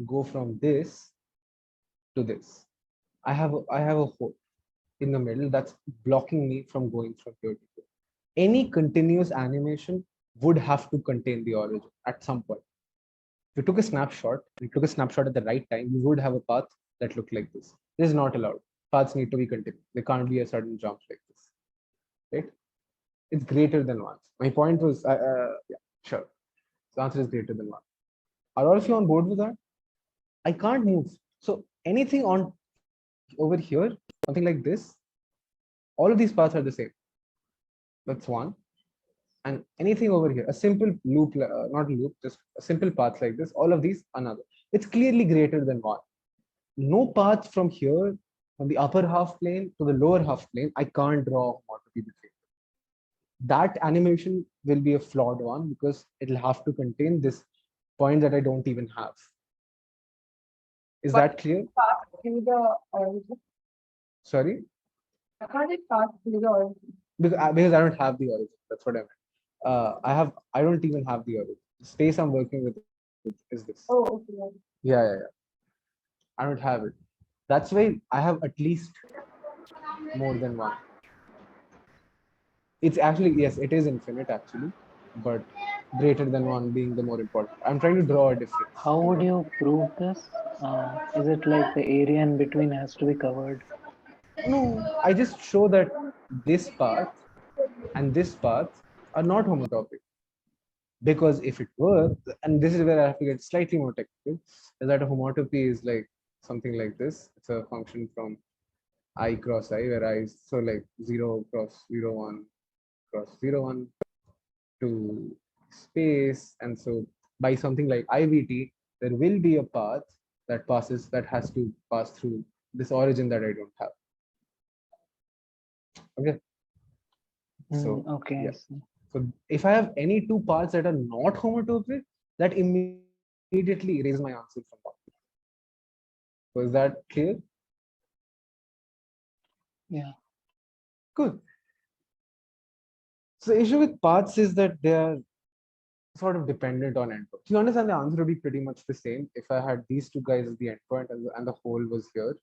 go from this to this. I have a hole in the middle that's blocking me from going from here to here. Any continuous animation would have to contain the origin at some point. If you took a snapshot, you took a snapshot at the right time, you would have a path that looked like this. This is not allowed. Paths need to be continuous. There can't be a sudden jump like this, right? It's greater than one. My point was, yeah, sure. The answer is greater than one. Are all of you on board with that? I can't move. So anything on over here, something like this, all of these paths are the same. That's one. And anything over here, a simple loop, not loop, just a simple path like this, all of these another. It's clearly greater than one. No path from here, from the upper half plane to the lower half plane, I can't draw homotopy between. That animation will be a flawed one because it'll have to contain this point that I don't even have. Is that clear? Path to the origin. Sorry? I can't it path to the origin. Because I don't have the origin. That's what I meant. I don't even have the origin. The space I'm working with is this. Oh, okay. Yeah. I don't have it. That's why I have at least more than one. It's actually, yes, it is infinite actually, but greater than one being the more important. I'm trying to draw a difference. How would you prove this? Is it like the area in between has to be covered? No, I just show that this path and this path are not homotopic. Because if it were, and this is where I have to get slightly more technical, is that a homotopy is like something like this. It's a function from I cross I, where I is so like 0 cross 0, 1 cross 0, 1 to space. And so by something like IVT, there will be a path that has to pass through this origin that I don't have. Okay. So okay. yes. So if I have any two paths that are not homotopic, that immediately erases my answer from one. So is that clear? Yeah. Good. So the issue with paths is that they are sort of dependent on endpoints. You understand the answer would be pretty much the same if I had these two guys as the endpoint and the hole was here.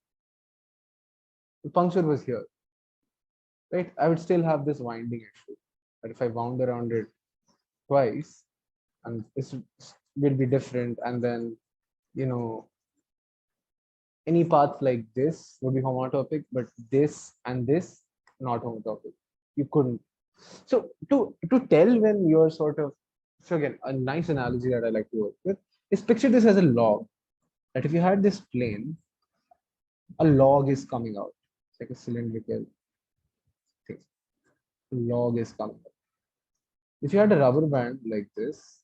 The puncture was here. Right? I would still have this winding issue. But if I wound around it twice, and this will be different, and then any path like this would be homotopic, but this and this not homotopic. You couldn't. So to tell when you're sort of, so again, a nice analogy that I like to work with is picture this as a log. That if you had this plane, a log is coming out. It's like a cylindrical thing. A log is coming out. If you had a rubber band like this,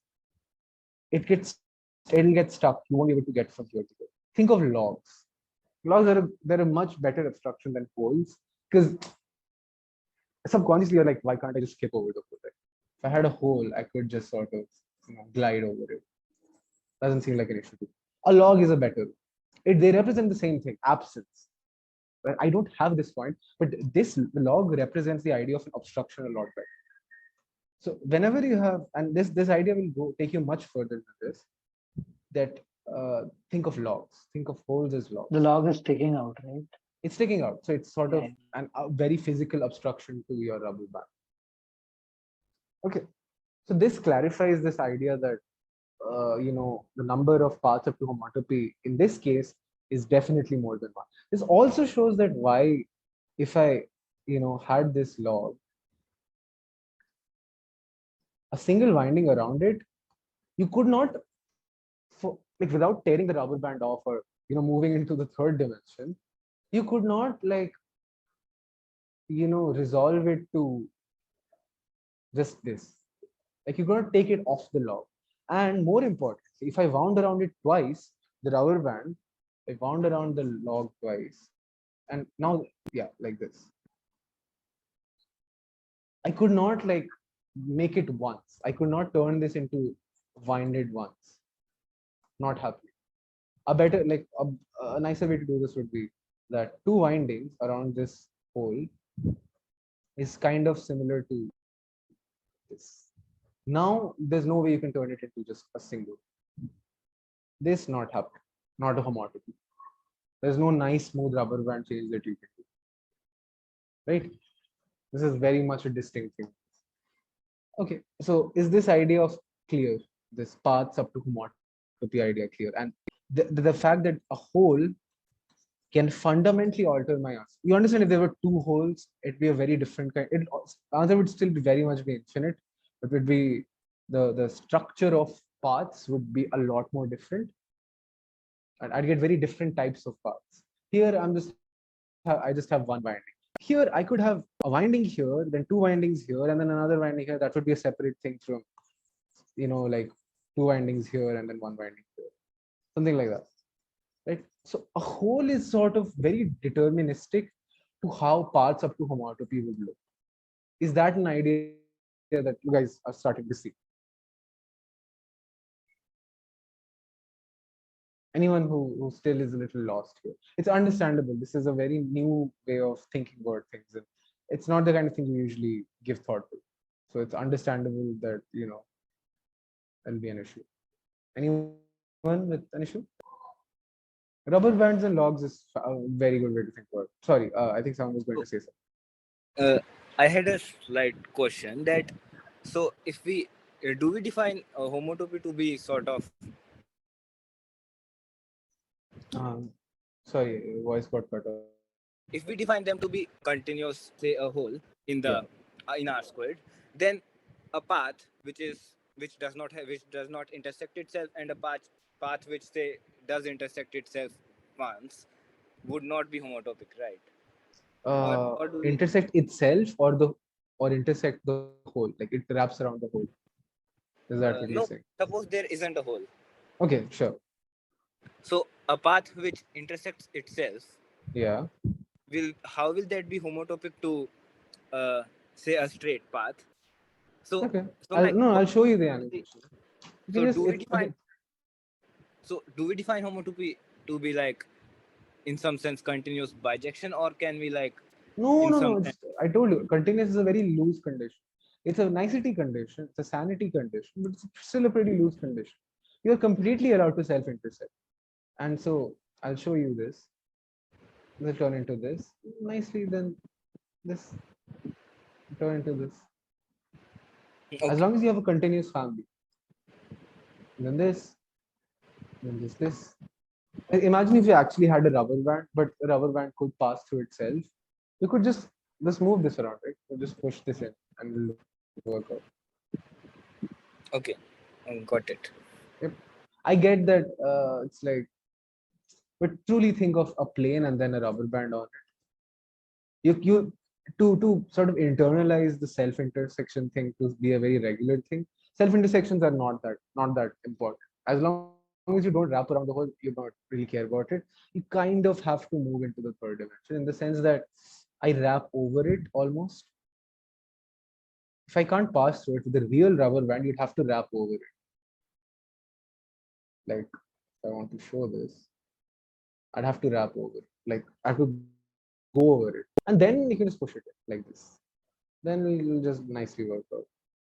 it'll get stuck. You won't be able to get from here to there. Think of logs. Logs they're a much better abstraction than holes because subconsciously you're like, why can't I just skip over the hole? If I had a hole, I could just sort of glide over it. Doesn't seem like an issue. A log is a better. They represent the same thing, absence. I don't have this point, but this log represents the idea of an obstruction a lot better. So whenever you have, and this idea will take you much further than this, that think of logs, think of holes as logs. The log is sticking out, right? It's sticking out. So it's sort of a very physical obstruction to your rubber band. Okay. So this clarifies this idea that, the number of paths up to homotopy in this case is definitely more than one. This also shows that why, if I, had this log, a single winding around it, you could not, without tearing the rubber band off or, moving into the third dimension, you could not resolve it to just this. Like you could not take it off the log. And more importantly, if I wound around it twice, the rubber band, I wound around the log twice. And now, yeah, like this. I could not make it once. I could not turn this into winded once. Not happening. A better, a nicer way to do this would be that two windings around this hole is kind of similar to this. Now there's no way you can turn it into just a single. this not happen, not a homotopy. There's no nice smooth rubber band change that you can do, right? This is very much a distinct thing. Okay, so is this idea of clear, this paths up to homotopy idea clear? And the fact that a hole can fundamentally alter my answer. You understand, if there were two holes, it'd be a very different kind. Answer would still be very much be infinite, but would be the structure of paths would be a lot more different. And I'd get very different types of paths. Here, I just have one winding. Here, I could have a winding here, then two windings here, and then another winding here. That would be a separate thing from, like two windings here and then one winding here, something like that, right? So a hole is sort of very deterministic to how paths up to homotopy would look. Is that an idea that you guys are starting to see? Anyone who still is a little lost here? It's understandable. This is a very new way of thinking about things. And it's not the kind of thing you usually give thought to. So it's understandable that, there'll be an issue. Anyone with an issue? Rubber bands and logs is a very good way to think about it. Sorry, I think someone was going to say something. I had a slight question that, so if we do we define a homotopy to be sort of Sorry, voice got cut off. if we define them to be continuous, say a hole in the in R squared, then a path which does not intersect itself, and a path which say does intersect itself once would not be homotopic, right? Or do we, Intersect itself or intersect the whole, like it wraps around the whole. Is that what you're no, saying? suppose there isn't a hole. Okay, sure. So a path which intersects itself, Yeah. how will that be homotopic to say a straight path? So Okay. so I'll show you the animation. So do we define homotopy to be like in some sense continuous bijection, or can we like No. I told you, continuous is a very loose condition. It's a nicety condition, it's a sanity condition, but it's still a pretty loose condition. You're completely allowed to self-intersect. And so I'll show you this. Will turn into this nicely, then this turn into this. okay. As long as you have a continuous family. Then this, then this. Imagine if you actually had a rubber band, but the rubber band could pass through itself. You could just move this around, right? You just push this in and it'll work out. Okay, got it. Yep. I get that it's like, but truly think of a plane and then a rubber band on it. You to sort of internalize the self-intersection thing to be a very regular thing. Self-intersections are not that important. As long as you don't wrap around the hole, you don't really care about it. You kind of have to move into the third dimension in the sense that I wrap over it almost. If I can't pass through it with the real rubber band, you'd have to wrap over it. Like, if I want to show this, I'd have to wrap over it. Like, I have to go over it. And then you can just push it like this. Then it will just nicely work out.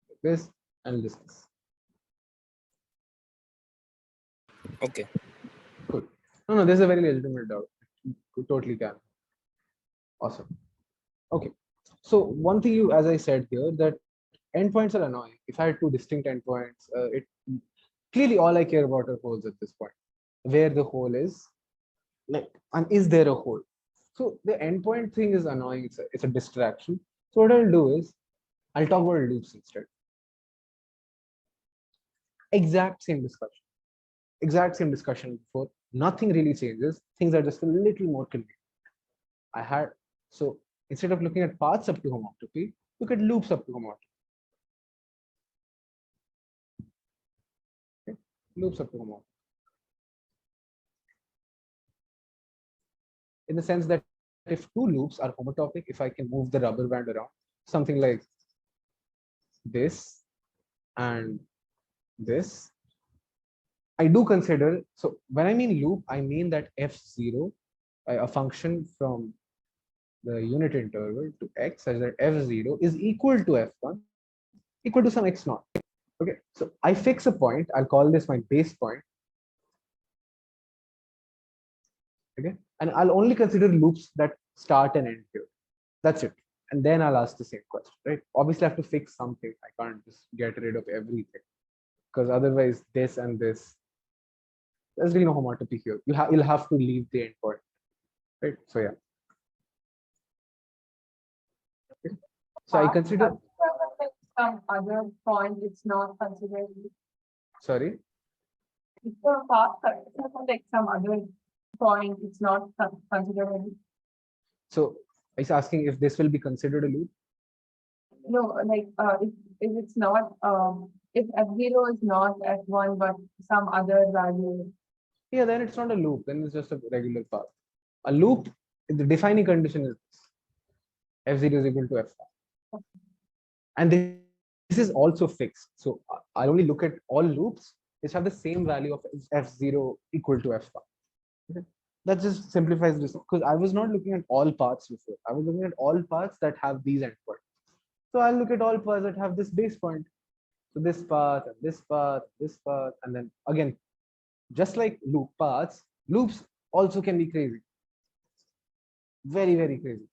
Like this and this. Okay. Good. No, there's a very legitimate doubt. You totally can. Awesome. Okay. So one thing as I said here, that endpoints are annoying. If I had two distinct endpoints, it clearly all I care about are holes at this point. Where the hole is, like, and is there a hole? So the endpoint thing is annoying. It's a distraction. So what I'll do is I'll talk about loops instead. Exact same discussion before. Nothing really changes. Things are just a little more convenient. So instead of looking at paths up to homotopy, look at loops up to homotopy. Okay. Loops up to homotopy. In the sense that if two loops are homotopic, if I can move the rubber band around, something like this and this, I do consider, so when I mean loop, I mean that f0, a function from the unit interval to x, such that f0 is equal to f1, equal to some x0. Okay, so I fix a point, I'll call this my base point, Okay, and I'll only consider loops that start and end here. That's it. And then I'll ask the same question, right? Obviously, I have to fix something. I can't just get rid of everything because otherwise, this and this, there's really no homotopy here. You'll have to leave the endpoint, right? So yeah. Okay. So I consider. Some other point it's not considered. Sorry. If the path like some other point, it's not considered. So it's asking if this will be considered a loop. No, like if it's not if f0 is not f1 but some other value. Yeah, then it's not a loop. Then it's just a regular path. A loop, the defining condition is this. F0 is equal to f1. And this is also fixed. So I'll only look at all loops which have the same value of f0 equal to f1. Okay. That just simplifies this because I was not looking at all paths before. I was looking at all paths that have these endpoints. So I'll look at all paths that have this base point. So this path and this path, this path, and then again, just like loop paths, loops also can be crazy. Very, very crazy.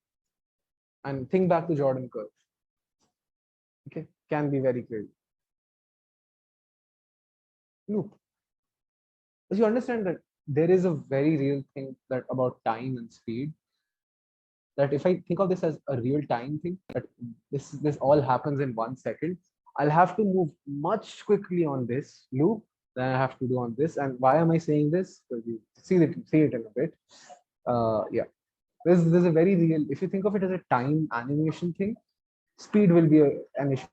And think back to Jordan curve. Okay, can be very crazy. Loop. As you understand that there is a very real thing that about time and speed. That if I think of this as a real time thing, that this all happens in 1 second, I'll have to move much quickly on this loop than I have to do on this. And why am I saying this? Because you see it in a bit. Yeah, there's a very real. If you think of it as a time animation thing, speed will be an issue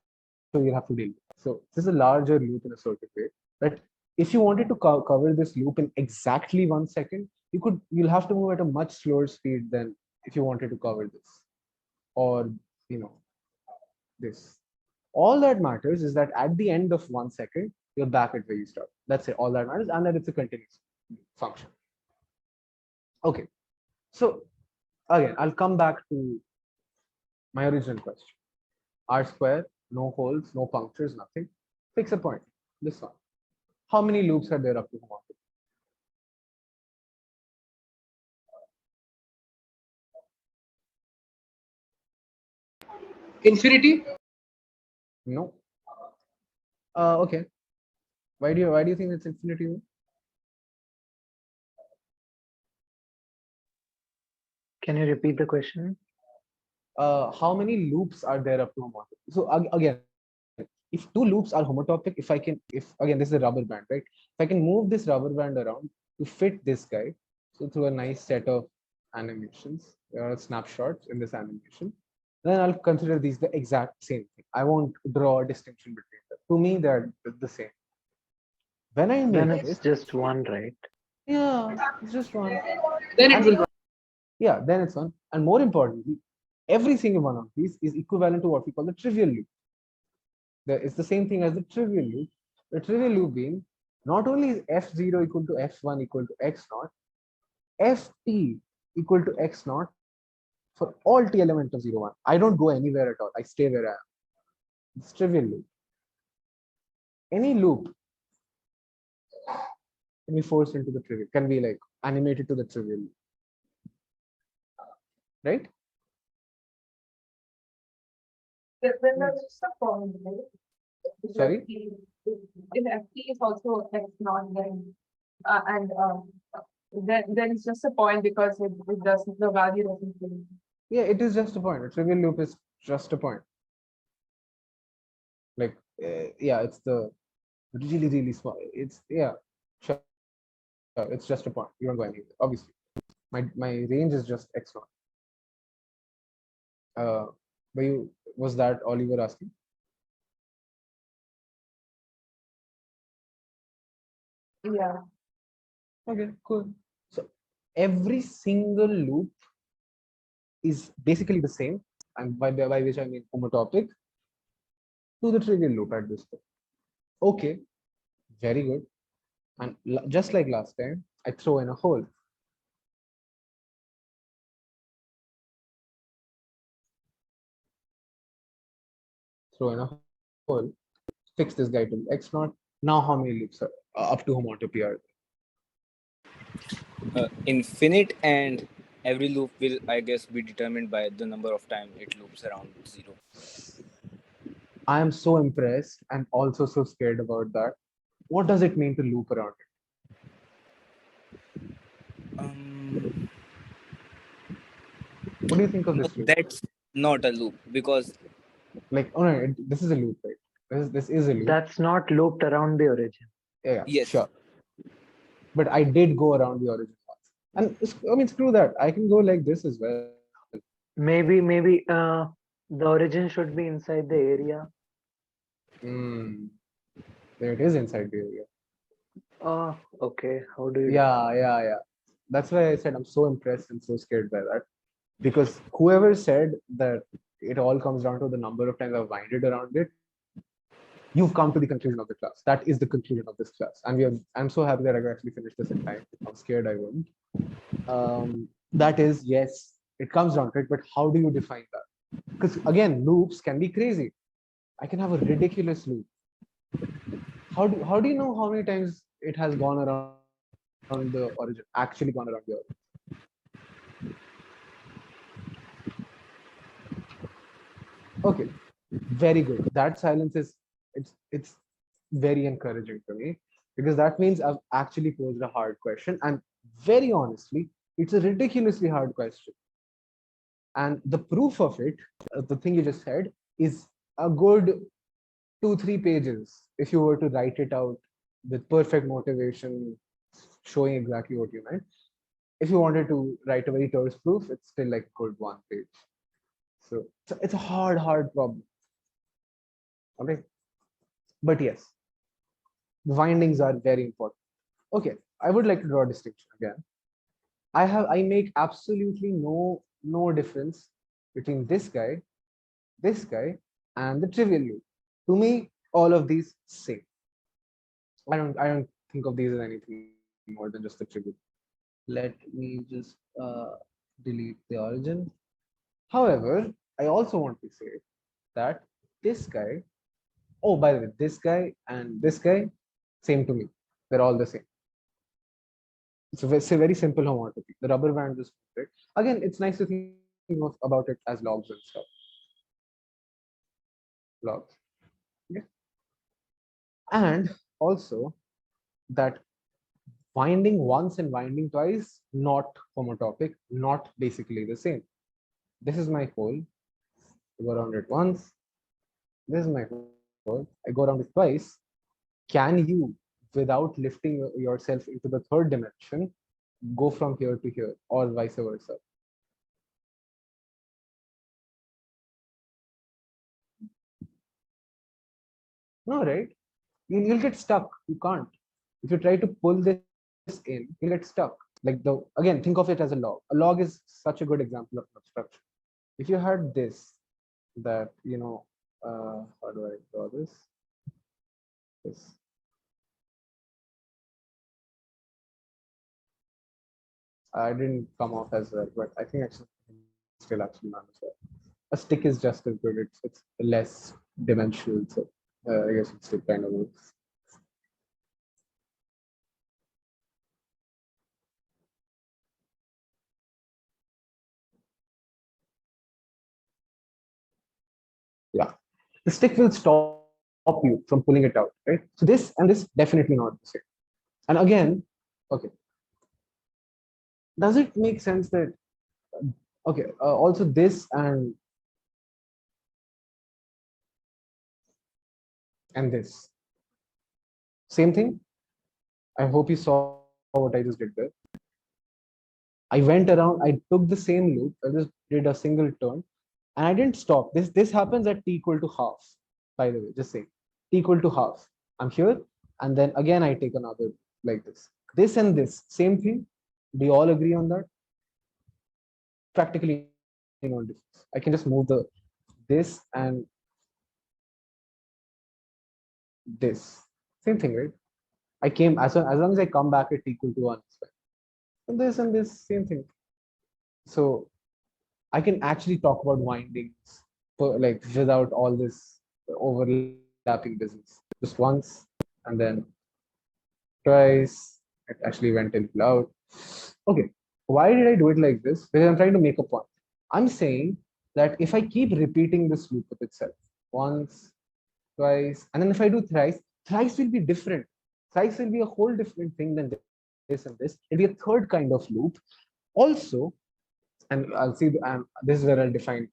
you'll have to deal with. So this is a larger loop in a certain way that if you wanted to cover this loop in exactly 1 second, you'll have to move at a much slower speed than if you wanted to cover this or this. All that matters is that at the end of 1 second, you're back at where you start. That's it. All that matters, and that it's a continuous function. Okay. So again, I'll come back to my original question. R square, no holes, no punctures, nothing. Fix a point. This one. How many loops are there up to homotopy? Infinity? No. Okay. Why do you think it's infinity? Can you repeat the question? How many loops are there up to homotopy? So again, if two loops are homotopic, if again this is a rubber band, right? If I can move this rubber band around to fit this guy, so through a nice set of animations, snapshots in this animation, then I'll consider these the exact same thing. I won't draw a distinction between them. To me, they're the same. When I Then make it's it, just one, right? yeah, it's just one. Then it will. Yeah, then it's one. And more importantly, every single one of these is equivalent to what we call the trivial loop. It's the same thing as the trivial loop. The trivial loop being not only is f0 equal to f1 equal to x naught, ft equal to x naught for all t element of 0, 1. I don't go anywhere at all. I stay where I am. It's trivial loop. Any loop can be forced into the trivial, can be like animated to the trivial loop. Right? Then there's just a point, right? Sorry? If ft is also x not then and then it's just a point because it doesn't the value doesn't change. Yeah, it is just a point. A trivial loop is just a point. Like, yeah, it's the really, really small. It's, yeah, sure. It's just a point. You don't go anywhere. Obviously, my range is just x naught. But was that all you were asking? Yeah. Okay, cool. So every single loop is basically the same, and by which I mean homotopic to the trivial loop at this point. Okay, very good. And just like last time, I throw in a hole. Throw in a hole. Fix this guy to x naught. Now how many loops are up to homotopy are there? Infinite, and every loop will, I guess, be determined by the number of time it loops around 0. I am so impressed and also so scared about that. What does it mean to loop around it? What do you think of No, this loop? that's not a loop because Like, oh no, this is a loop, right? This is a loop. That's not looped around the origin. Yeah, yes, sure. But I did go around the origin once. And I mean, screw that. I can go like this as well. Maybe the origin should be inside the area. There it is inside the area. Oh, okay. How do you? Yeah. That's why I said I'm so impressed and so scared by that. Because whoever said that it all comes down to the number of times I've winded around it, you've come to the conclusion of the class. That is the conclusion of this class. And I'm so happy that I could actually finish this in time. I'm scared I wouldn't. That is, yes, it comes down to it, but how do you define that? Because again, loops can be crazy. I can have a ridiculous loop. How do you know how many times it has gone around the origin, actually gone around the origin? Okay, very good. That silence is it's very encouraging to me because that means I've actually posed a hard question, and very honestly, it's a ridiculously hard question. And the proof of it, the thing you just said, is a good 2-3 pages if you were to write it out with perfect motivation, showing exactly what you meant. If you wanted to write a very terse proof, it's still like a good 1 page. So it's a hard problem. Okay, but yes, windings are very important. Okay, I would like to draw a distinction again. I make absolutely no difference between this guy, and the trivial loop. To me, all of these same. I don't think of these as anything more than just the trivial. Let me just delete the origin. However, I also want to say that this guy, oh, by the way, this guy and this guy, same to me. They're all the same. It's a very simple homotopy. The rubber band is perfect. Again, it's nice to think about it as logs and stuff. Logs. Yeah. And also that winding once and winding twice, not homotopic, not basically the same. This is my pole. I go around it once. This is my pole. I go around it twice. Can you, without lifting yourself into the third dimension, go from here to here or vice versa? No, right? You'll get stuck. You can't. If you try to pull this in, you'll get stuck. Like again, think of it as a log. A log is such a good example of obstruction. If you had this, that how do I draw this? This. I didn't come off as well, but I think actually still actually not as well. A stick is just as good. It's less dimensional, so I guess it still kind of works. Yeah, the stick will stop you from pulling it out, right? So this and this definitely not the same. And again, okay, does it make sense that okay, also this and this same thing? I hope you saw what I just did there. I went around, I took the same loop, I just did a single turn, and I didn't stop. This happens at t equal to half, by the way, just saying. T equal to half. I'm here, and then again I take another like this. This and this, same thing. Do you all agree on that? Practically no difference. I can just move this and this. Same thing, right? I came as long as I come back at t equal to 1. And this, same thing. So I can actually talk about windings like without all this overlapping business. Just once and then twice It actually went a little out. Okay, why did I do it like this? Because I'm trying to make a point. I'm saying that if I keep repeating this loop with itself once, twice, and then if I do thrice, thrice will be different. Thrice will be a whole different thing than this and this. It'll be a third kind of loop. Also, and I'll see, this is where I'll define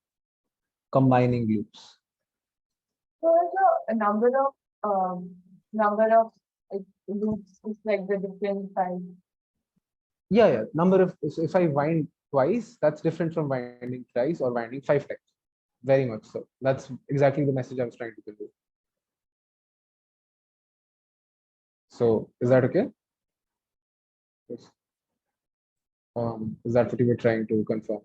combining loops. So the number of like, loops is like the different size. Yeah. Number of, so if I wind twice, that's different from winding thrice or winding 5 times. Very much so. That's exactly the message I was trying to convey. So is that okay? Yes. Is that what you were trying to confirm?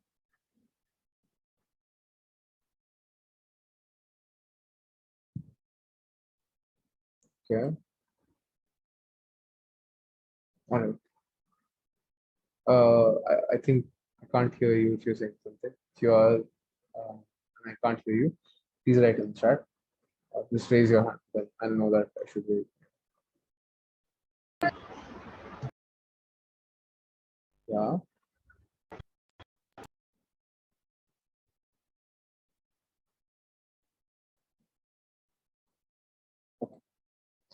Okay. All right. I think I can't hear you if you're saying something. If you are, and I can't hear you, please write in the chat. Just raise your hand, then I'll know that I should be. Yeah.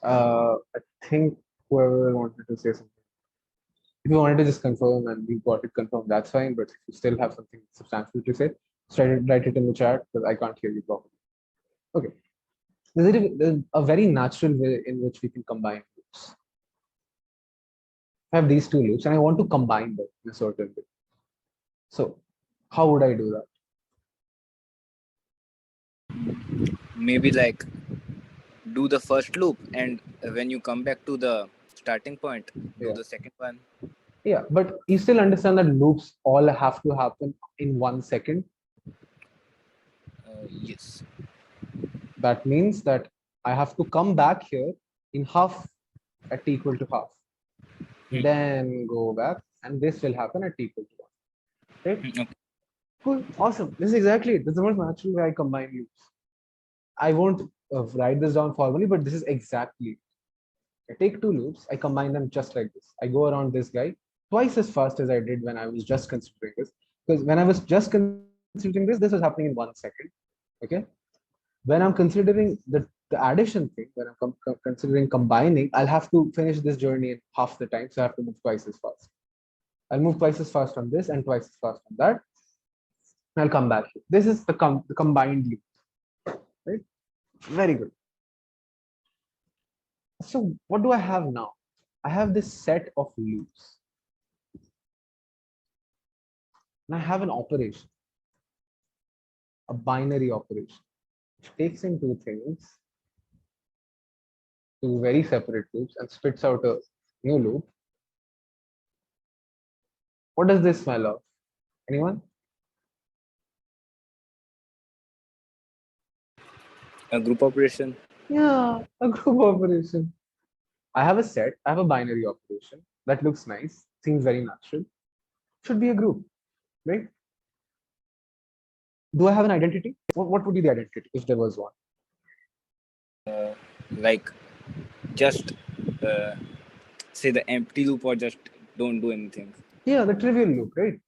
I think whoever wanted to say something. If you wanted to just confirm and we got it confirmed, that's fine. But if you still have something substantial to say, just write it in the chat because I can't hear you properly. Okay. There's a very natural way in which we can combine loops. I have these two loops and I want to combine them in a certain way. So how would I do that? Maybe like do the first loop, and when you come back to the starting point, do the second one. Yeah, but you still understand that loops all have to happen in 1 second. Yes. That means that I have to come back here in half at t equal to half. Then go back, and this will happen at t equal to 1. Right? Okay. Cool. Awesome. This is exactly it. This is the most natural way I combine loops. I won't write this down formally, but this is exactly it. I take two loops, I combine them just like this. I go around this guy twice as fast as I did when I was just considering this. Because when I was just considering this was happening in 1 second. Okay. When I'm considering the addition thing, when I'm considering combining, I'll have to finish this journey in half the time. So I have to move twice as fast. I'll move twice as fast on this and twice as fast on that. I'll come back here. This is the combined loop. Right? Very good. So what do I have now? I have this set of loops. And I have an operation, a binary operation, which takes in two things, two very separate loops, and spits out a new loop. What does this smell of? Anyone? A group operation. Yeah, a group operation. I have a set, I have a binary operation that looks nice, seems very natural. Should be a group, right? Do I have an identity? What would be the identity if there was one? Like just say the empty loop, or just don't do anything. Yeah, the trivial loop, right?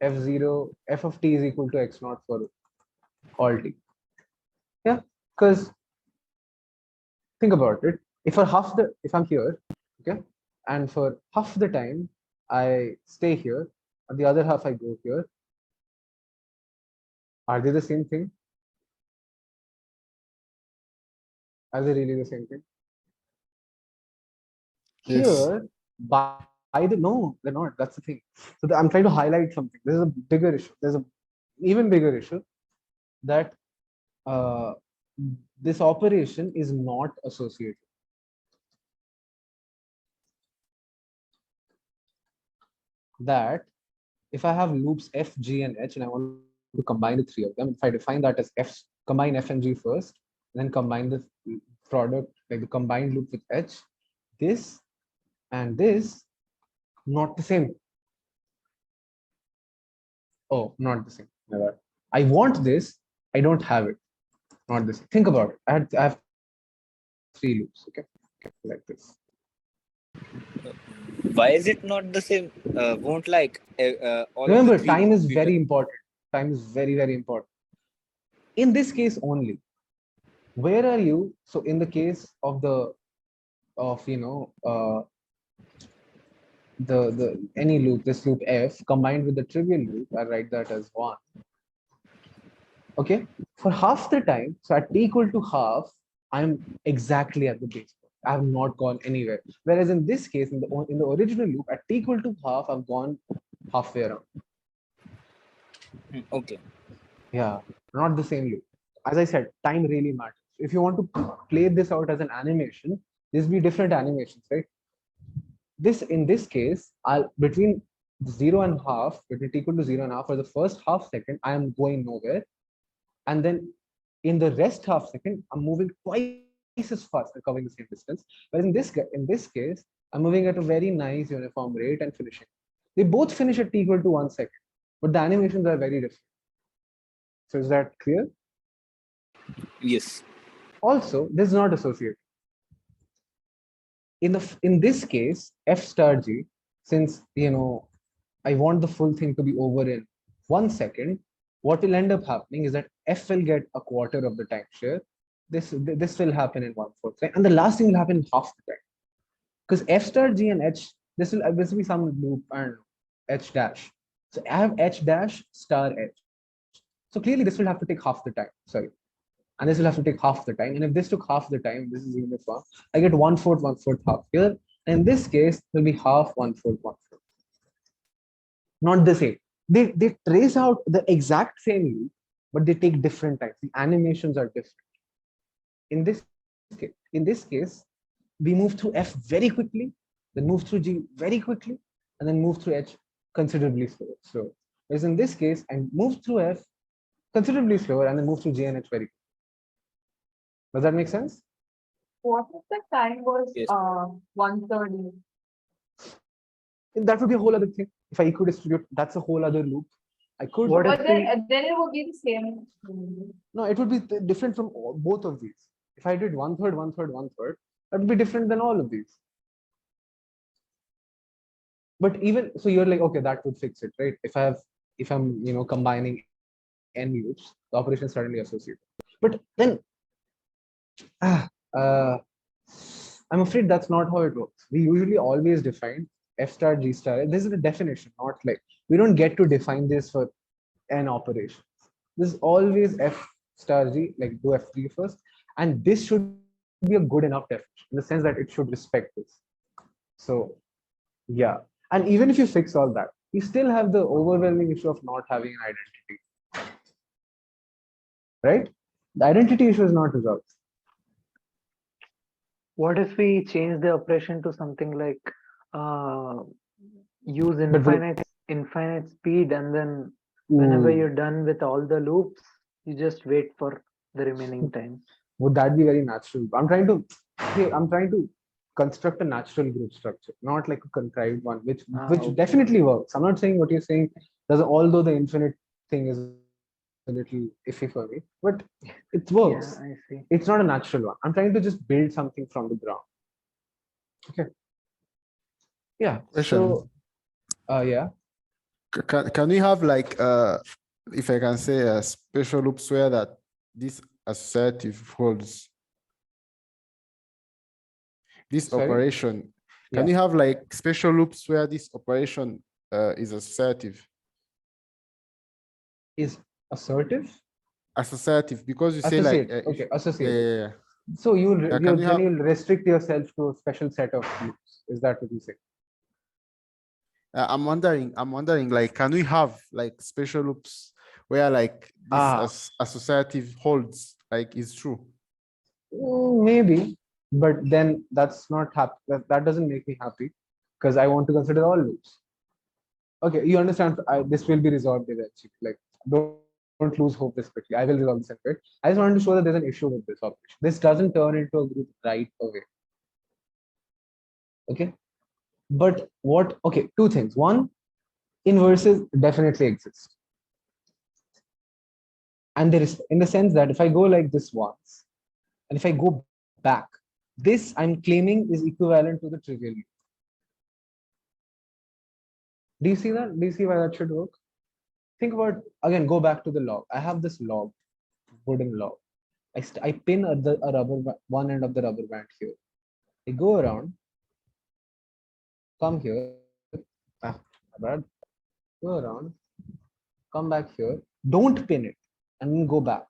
F0, f of t is equal to x naught for all t. Yeah, because think about it. If I'm here, okay, and for half the time I stay here, and the other half I go here, are they the same thing? Are they really the same thing? Yes. Here, by the no, they're not. That's the thing. So I'm trying to highlight something. There's a bigger issue. There's a even bigger issue that this operation is not associated. That if I have loops f, g, and h, and I want to combine the three of them, if I define that as f, combine f and g first, and then combine the product, like the combined loop with h, this and this, not the same. Oh, not the same. Never. I want this, I don't have it. Not the same. Think about it. I have three loops, okay? Like this. Why is it not the same? Won't like all of the Remember, three time is be very important. Time is very, very important. In this case only, where are you? So in the case of the the any loop, this loop f combined with the trivial loop, I write that as 1. Okay, for half the time, so at t equal to half, I'm exactly at the base point. I have not gone anywhere. Whereas in this case, in the original loop, at t equal to half, I've gone halfway around. Okay. Yeah, not the same loop. As I said, time really matters. If you want to play this out as an animation, this be different animations, right? This in this case, I'll between 0 and half, between t equal to 0 and half, for the first half second, I am going nowhere. And then in the rest half second, I'm moving twice as fast, covering the same distance. Whereas in this case, I'm moving at a very nice uniform rate and finishing. They both finish at t equal to 1 second, but the animations are very different. So is that clear? Yes. Also, this is not associated. In this case, f star g, since I want the full thing to be over in 1 second, what will end up happening is that f will get a quarter of the time share. This will happen in 1/4, right? And the last thing will happen in half the time. Because f star g and h, this will be some loop and h dash. So I have h dash star h. So clearly this will have to take half the time. Sorry. And this will have to take half the time. And if this took half the time, this is uniform. I get 1/4, 1/4, half here. And in this case, it will be half, 1/4, 1/4. Not the same. They trace out the exact same loop, but they take different times. The animations are different. In this case, we move through f very quickly, then move through g very quickly, and then move through h considerably slower. Whereas in this case, I move through f considerably slower and then move through g and h very quickly. Does that make sense? What if the time was Yes. 130? That would be a whole other thing. If I equidistribute, that's a whole other loop. I could. What But if then it would be the same. No, it would be different from both of these. If I did 1/3, 1/3, 1/3, that would be different than all of these. But even so, you're like, okay, that would fix it, right? If I'm combining n loops, the operation is suddenly associated. But then, I'm afraid that's not how it works. We usually always define f star g star. This is a definition, not like we don't get to define this for n operations. This is always f star g, like do f3 first, and this should be a good enough definition in the sense that it should respect this. So yeah, and even if you fix all that, you still have the overwhelming issue of not having an identity, right? The identity issue is not resolved. What if we change the operation to something like use infinite speed, and then whenever you're done with all the loops, you just wait for the remaining time? Would that be very natural? I'm trying to construct a natural group structure, not like a contrived one, which Okay. definitely works. I'm not saying what you're saying doesn't, although the infinite thing is a little iffy for me, but it works. Yeah, I see. It's not a natural one. I'm trying to just build something from the ground. Okay. Yeah. Question. So, yeah. Can we have like if I can say a special loops where that this associative holds this Sorry? operation? Can Yeah. you have like special loops where this operation is associative? Is assertive? Associative, because you say like Associate. Okay, associate. yeah. So you'll can you have- you'll restrict yourself to a special set of loops. Is that what you say? I'm wondering, like, can we have like special loops where like this associative holds, like, is true? Maybe, but then that's not happy. That doesn't make me happy because I want to consider all loops. Okay, you understand? This will be resolved eventually. Like, don't lose hope this quickly. I will resolve this in a bit. I just wanted to show that there's an issue with this operation. This doesn't turn into a group right away. Okay, but what? Okay, two things. One, inverses definitely exist, and there is, in the sense that if I go like this once, and if I go back, this I'm claiming is equivalent to the trivial loop. Do you see that? Do you see why that should work? Think about, again, go back to the log. I have this log, wooden log. I pin a one end of the rubber band here. I go around, come here, bad. Go around, come back here, don't pin it, and then go back,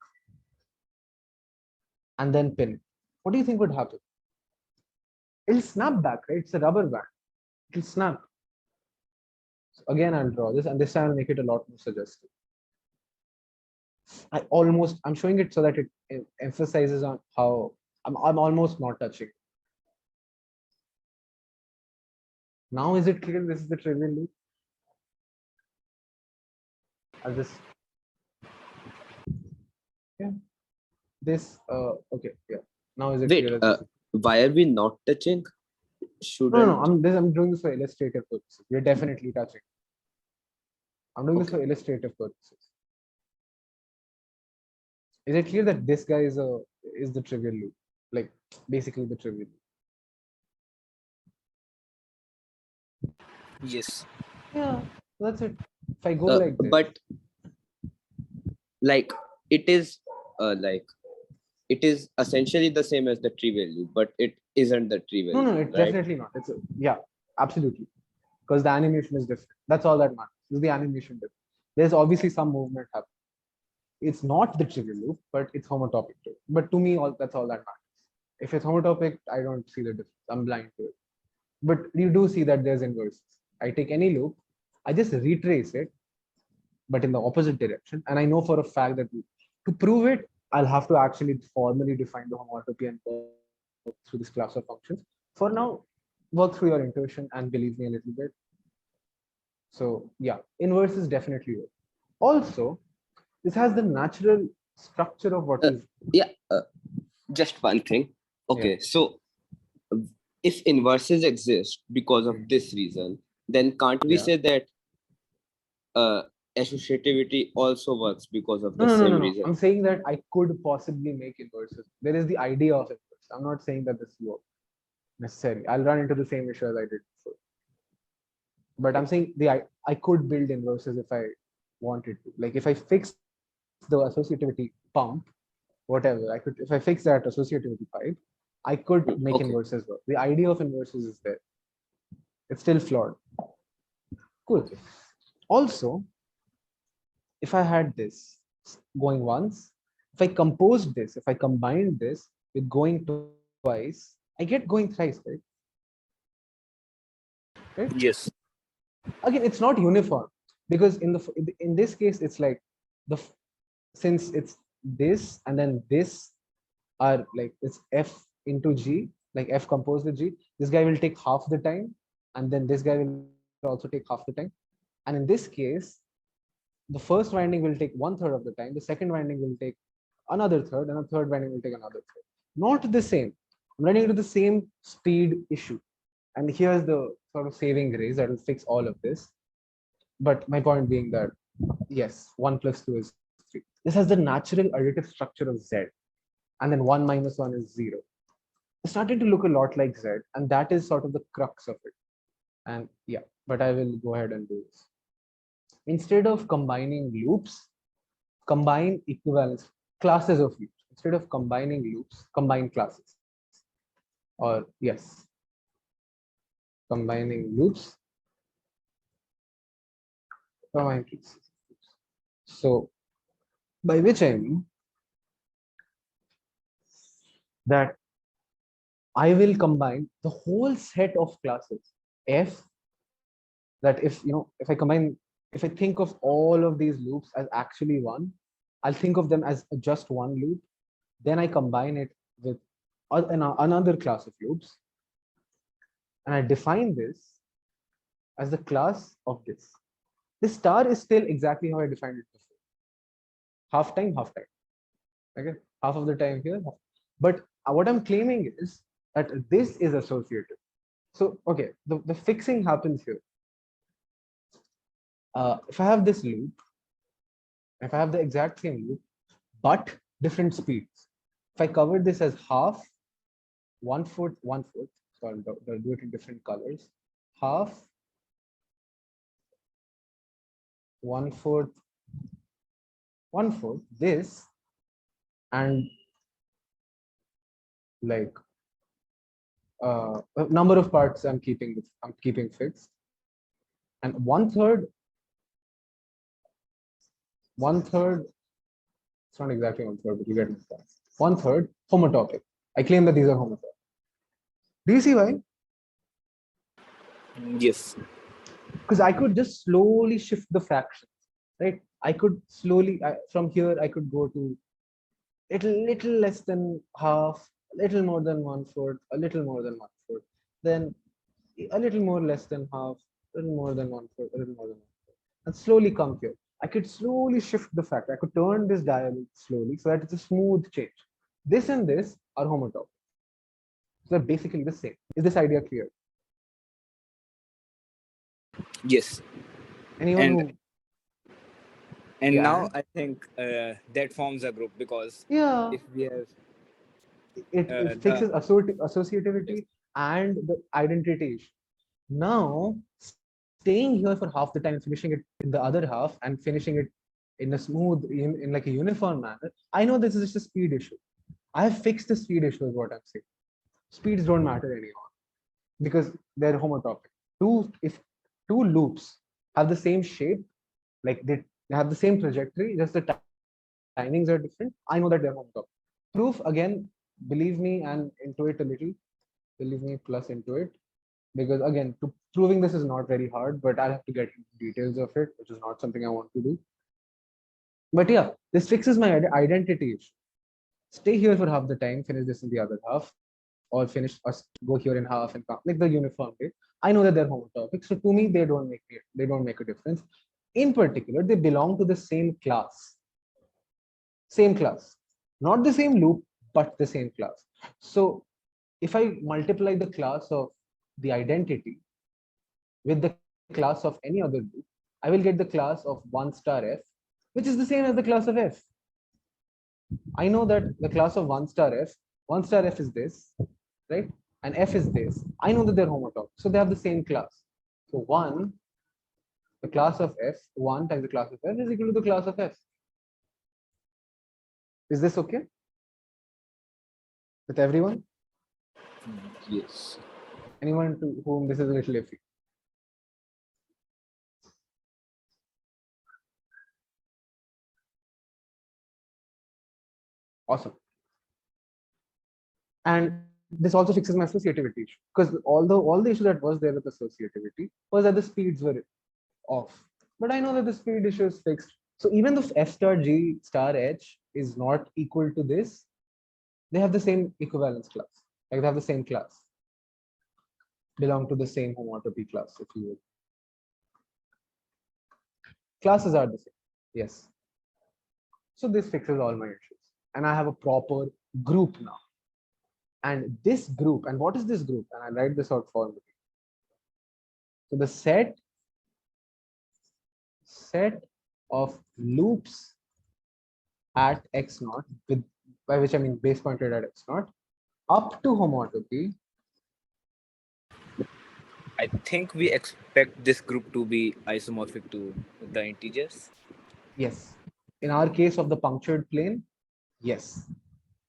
and then pin it. What do you think would happen? It'll snap back, right? It's a rubber band. It'll snap. So again, I'll draw this, and this time I'll make it a lot more suggestive. I'm showing it so that it emphasizes on how I'm almost not touching. Now is it clear this is the trivial loop? I'll just, yeah, this, okay, yeah. Now is it Wait, clear? why are we not touching? Shouldn't No, I'm doing this for illustrative purposes. We're definitely touching. I'm doing this for illustrative purposes. Is it clear that this guy is the trivial loop? Like basically the trivial loop. Yes. Yeah, that's it. If I go like this, but like it is essentially the same as the trivial loop, but it isn't the trivial no, loop, it's right? definitely not. Yeah, absolutely. Because the animation is different. That's all that matters. Is the animation different? There's obviously some movement happening. It's not the trivial loop, but it's homotopic to it. But to me, that's all that matters. If it's homotopic, I don't see the difference. I'm blind to it. But you do see that there's inverses. I take any loop, I just retrace it, but in the opposite direction. And I know for a fact that to prove it, I'll have to actually formally define the homotopy and work through this class of functions. For now, work through your intuition and believe me a little bit. So yeah, inverses definitely work. Also, this has the natural structure of what is. Yeah, just one thing. Okay, so if inverses exist because of this reason, then can't we say that associativity also works because of the same reason? I'm saying that I could possibly make inverses. There is the idea of inverse. I'm not saying that this works necessarily. I'll run into the same issue as I did before. But I'm saying I could build inverses if I wanted to. Like if I fix the associativity pump, whatever, I could, if I fix that associativity pipe, I could make inverses work. The idea of inverses is there. It's still flawed. Cool. Also, if I had this going once, if I composed this, if I combined this with going twice, I get going thrice, right? Right? Yes. Again, it's not uniform because in this case, it's like since it's this and then this are like it's F into G, like F composed with G. This guy will take half the time, and then this guy will also take half the time. And in this case, the first winding will take 1/3 of the time, the second winding will take another third, and the third winding will take another third. Not the same. I'm running into the same speed issue. And here's the sort of saving grace that will fix all of this. But my point being that, yes, 1 + 2 is 3. This has the natural additive structure of Z. And then 1 - 1 is 0. It's starting to look a lot like Z. And that is sort of the crux of it. And yeah, but I will go ahead and do this. Instead of combining loops, combine equivalence classes of loops. Instead of combining loops, combine classes. Or yes, combining loops, combine classes. So by which I mean that I will combine the whole set of classes F, that if I think of all of these loops as actually one, I'll think of them as just one loop. Then I combine it with another class of loops. And I define this as the class of this. This star is still exactly how I defined it before. Half time, half time. Okay, half of the time here. But what I'm claiming is that this is associative. So, okay, the fixing happens here. If I have this loop, if I have the exact same loop, but different speeds. If I cover this as half, 1 foot, 1 foot, so I'll do it in different colors. Half, 1/4 this, and like a number of parts I'm keeping fixed, and 1/3 it's not exactly 1/3, but you get my point. 1/3 homotopic. I claim that these are homotopic. Do you see why? Yes. Because I could just slowly shift the fractions, right? I could slowly from here I could go to little less than half, a little more than 1/4, a little more than 1/4, then a little more less than half, a little more than 1/4, a little more than 1/4, and slowly come here. I could slowly shift the factor. I could turn this dial slowly so that it's a smooth change. This and this are homotopic. So they're basically the same. Is this idea clear? Yes. Anyone And who and yeah, now I think that forms a group, because yeah, if we have it the fixes associativity and the identity issue. Now, staying here for half the time, finishing it in the other half, and finishing it in a smooth, in like a uniform manner, I know this is just a speed issue. I have fixed the speed issue, is what I'm saying. Speeds don't matter anymore because they're homotopic. If two loops have the same shape, like they have the same trajectory, just the timings are different, I know that they're homotopic. Proof, again, believe me and intuit a little, believe me plus intuit, because again, proving this is not very hard, but I'll have to get into details of it, which is not something I want to do. But yeah, this fixes my identity issue. Stay here for half the time, finish this in the other half, or finish us go here in half and come like the uniform way. I know that they're homotopic, so to me they don't make a difference. In particular, they belong to the same class. Same class, not the same loop, but the same class. So if I multiply the class of the identity with the class of any other loop, I will get the class of 1 star f, which is the same as the class of f. I know that the class of 1 star f is this, right? And f is this. I know that they're homotopic, so they have the same class. So 1, the class of f, 1 times the class of f is equal to the class of f. Is this okay with everyone? Yes. Anyone to whom this is a little iffy? Awesome. And this also fixes my associativity issue, because all the issue that was there with associativity was that the speeds were off. But I know that the speed issue is fixed. So even if f star g star h is not equal to this, they have the same equivalence class. Like they have the same class, belong to the same homotopy class, if you will. Classes are the same. Yes. So this fixes all my issues. And I have a proper group now. And this group, and what is this group? And I'll write this out formally. So the set of loops at x naught, with by which I mean base pointed at x naught, up to homotopy. I think we expect this group to be isomorphic to the integers. Yes. In our case of the punctured plane, yes.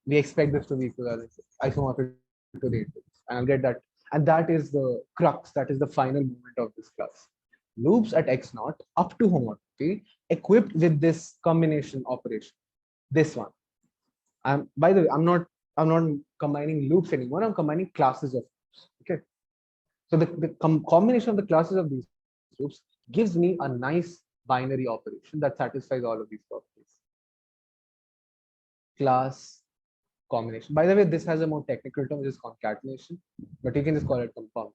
We expect this to be equivalent, isomorphic to the integers. And I'll get that. And that is the crux, that is the final movement of this class. Loops at x naught up to homotopy equipped with this combination operation. This one. By the way, I'm not combining loops anymore. I'm combining classes of loops. Okay. So the combination of the classes of these loops gives me a nice binary operation that satisfies all of these properties. Class combination. By the way, this has a more technical term, which is concatenation, but you can just call it compound.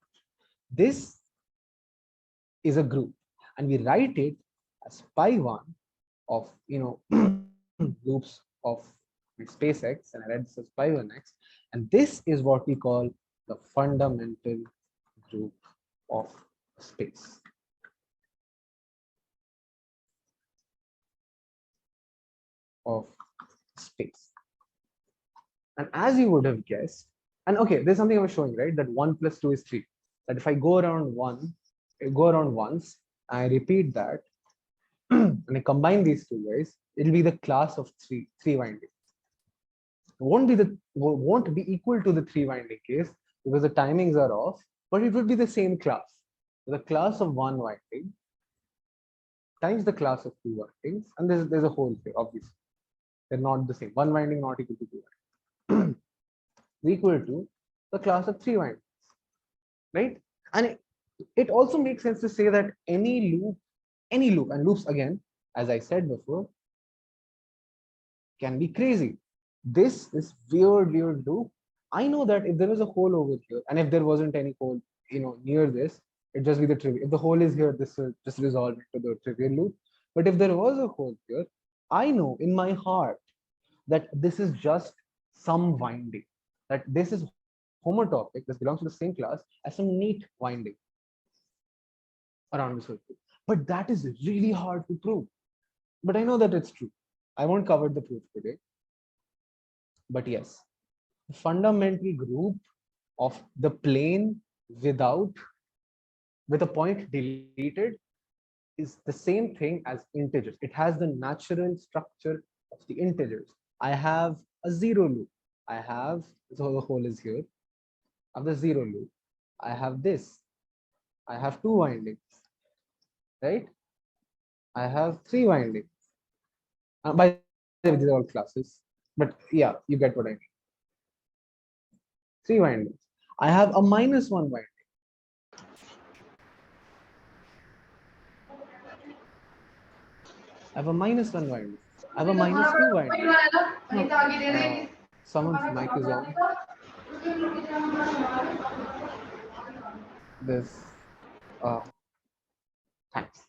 This is a group, and we write it as pi1 of loops of space x, and I read this as pi1x, and this is what we call the fundamental group of space. And as you would have guessed, and okay, there's something I was showing, right? That 1 plus 2 is 3. That if I go around once, I repeat that, and I combine these two guys, it'll be the class of three windings. Won't be equal to the three winding case because the timings are off, but it would be the same class. The class of one winding times the class of two windings, and there's a hole here, obviously. They're not the same. One winding not equal to two windings. Equal to the class of three windings, right? And it also makes sense to say that any loop, and loops again, as I said before, can be crazy. This is weird loop. I know that if there was a hole over here, and if there wasn't any hole, near this, it'd just be the trivial. If the hole is here, this will just resolve into the trivial loop. But if there was a hole here, I know in my heart that this is just some winding, that this is homotopic, this belongs to the same class as some neat winding around the circle. But that is really hard to prove. But I know that it's true. I won't cover the proof today. But yes, the fundamental group of the plane with a point deleted is the same thing as integers. It has the natural structure of the integers. I have a zero loop. So the hole is here. I have the zero loop. I have this. I have two windings, right? I have three windings. By the way, these are all classes, but yeah, you get what I mean. Three windings. I have a minus one winding. I have a minus one winding. I have a minus two winding. No, someone's mic is on. This. Thanks.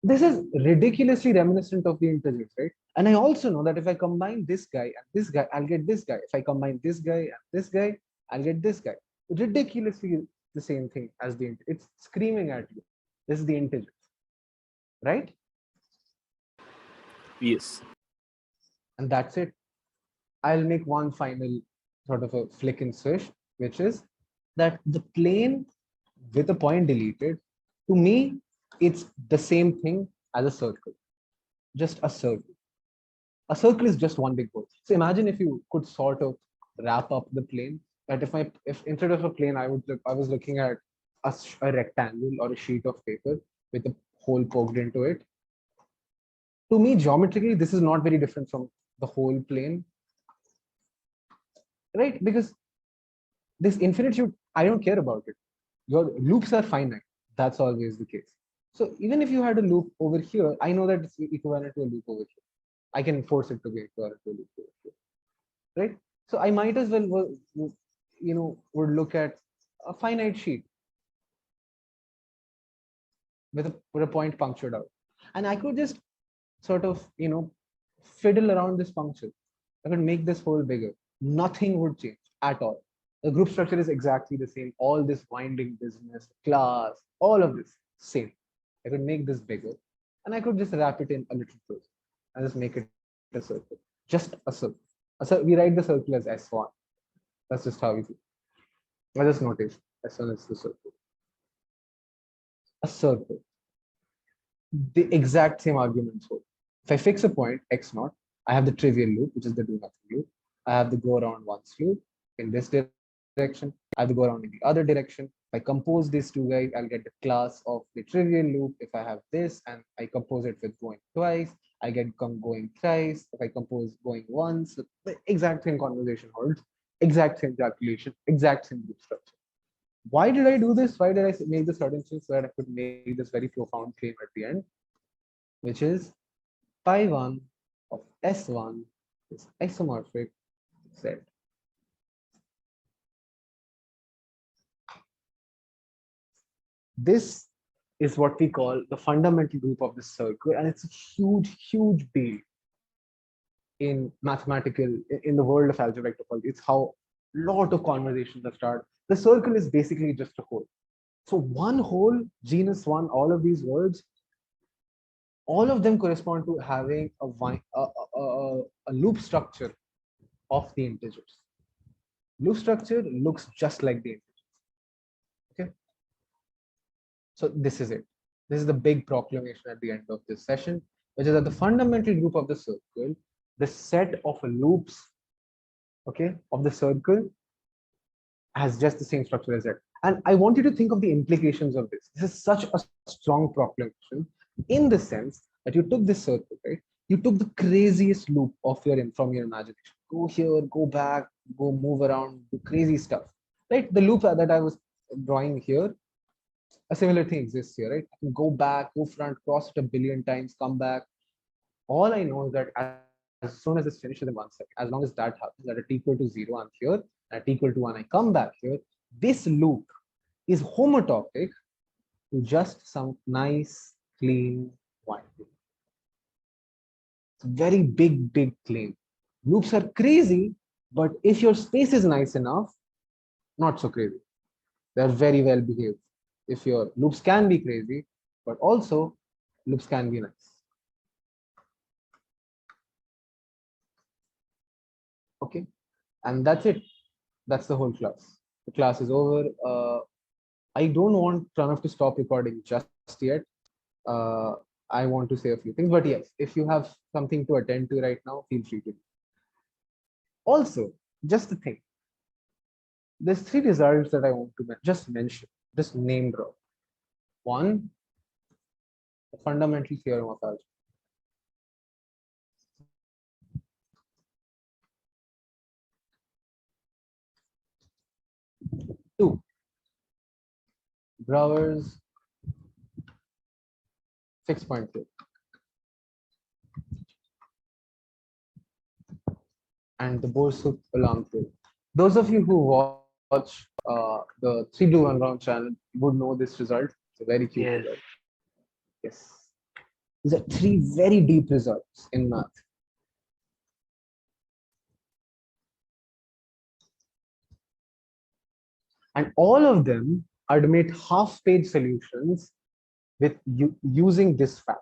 This is ridiculously reminiscent of the integers, right? And I also know that if I combine this guy and this guy, I'll get this guy. If I combine this guy and this guy, I'll get this guy. Ridiculously the same thing as the integer. It's screaming at you. This is the integers, right? Yes. And that's it. I'll make one final sort of a flick and swish, which is that the plane with a point deleted, to me, it's the same thing as a circle, just a circle. A circle is just one big hole. So imagine if you could sort of wrap up the plane. That if instead of a plane, I was looking at a rectangle or a sheet of paper with a hole poked into it. To me, geometrically, this is not very different from the whole plane, right? Because this infinitude, I don't care about it. Your loops are finite. That's always the case. So even if you had a loop over here, I know that it's equivalent to a loop over here. I can force it to be equivalent to a loop over here, right? So I might as well, would look at a finite sheet with a point punctured out, and I could just sort of, fiddle around this function. I could make this hole bigger. Nothing would change at all. The group structure is exactly the same. All this winding business, class, all of this, same. I could make this bigger and I could just wrap it in a little closer and just make it a circle. Just a circle. We write the circle as S1. That's just how we do it. I just notice S1 is the circle. A circle. The exact same arguments hold. If I fix a point, x0, I have the trivial loop, which is the do nothing loop. I have the go around once loop in this direction. I have to go around in the other direction. If I compose these two guys, I'll get the class of the trivial loop. If I have this and I compose it with going twice, I get going thrice. If I compose going once, the exact same conversation holds, exact same calculation, exact same group structure. Why did I do this? Why did I make this certain thing so that I could make this very profound claim at the end, which is pi 1 of S1 is isomorphic Z. This is what we call the fundamental group of the circle, and it's a huge deal in the world of algebraic topology. It's how a lot of conversations have started. The circle is basically just a hole. So one hole, genus one, all of these words, all of them correspond to having a loop structure of the integers. Loop structure looks just like the integers. Okay. So this is it. This is the big proclamation at the end of this session, which is that the fundamental group of the circle, the set of loops, okay, of the circle has just the same structure as it. And I want you to think of the implications of this. This is such a strong proclamation in the sense that you took this circle, right? You took the craziest loop of from your imagination. Go here, go back, go move around, do crazy stuff, right? The loop that I was drawing here, a similar thing exists here, right? I can go back, go front, cross it a billion times, come back. All I know is that as soon as this finishes in 1 second, as long as that happens, that at equal to 0, I'm here, at equal to 1, I come back here. This loop is homotopic to just some nice, clean white loop. It's a very big claim. Loops are crazy, but if your space is nice enough, not so crazy. They're very well behaved. If your loops can be crazy, but also loops can be nice. Okay, and that's it. That's the whole class. The class is over. I don't want Pranav to stop recording just yet. I want to say a few things, but yes, if you have something to attend to right now, feel free to. Also, just the thing. There's 3 results that I want to just mention, just name drop. One, the fundamental theorem of algebra. Two, Brouwer's 6.2. And the Borsuk alarm theory. Those of you who watch the 3 Blue 1 Brown channel would know this result. It's a very cute Yes. result. Yes. These are 3 very deep results in math. And all of them admit half-page solutions with using this fact.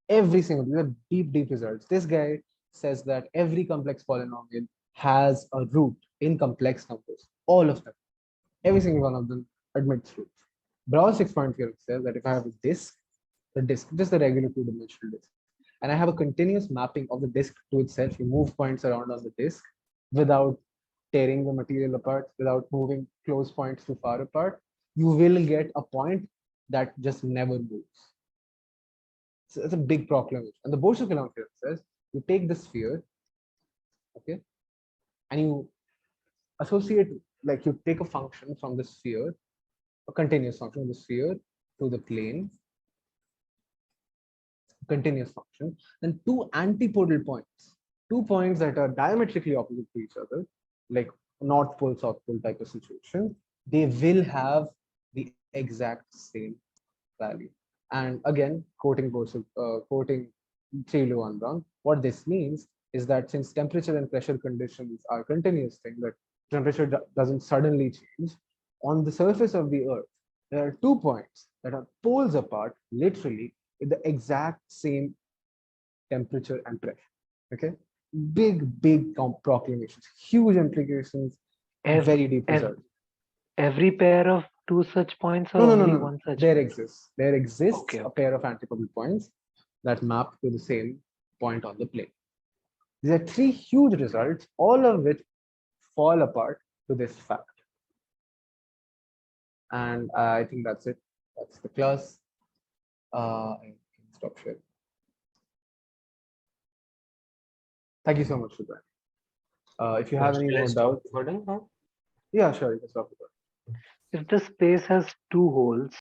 Every single, these are deep results. This guy says that every complex polynomial has a root in complex numbers. All of them. Every single one of them admits roots. Brouwer's 6-point theorem says that if I have a disk, just the regular 2-dimensional disk, and I have a continuous mapping of the disk to itself, you move points around on the disk without tearing the material apart, without moving close points too far apart, you will get a point that just never moves. So it's a big proclamation. And the Borsuk alarm theorem says you take the sphere, okay, and you associate, like you take a function from the sphere, a continuous function of the sphere to the plane, continuous function, then 2 antipodal points, 2 points that are diametrically opposite to each other, like north pole, south pole type of situation, they will have the exact same value. And again, quoting 3 Blue 1 Brown, what this means is that since temperature and pressure conditions are continuous thing, that temperature doesn't suddenly change, on the surface of the Earth, there are 2 points that are poles apart, literally, with the exact same temperature and pressure. Okay, big proclamations, huge implications, very deep results. Every pair of 2 such points or only one such? There exists Okay. a pair of antipodal points that map to the same point on the plane. These are 3 huge results, all of which fall apart to this fact. And I think that's it. That's the class. I can stop sharing. Thank you so much for that. If you have any more doubts, yeah, sure, you can stop recording. If the space has 2 holes,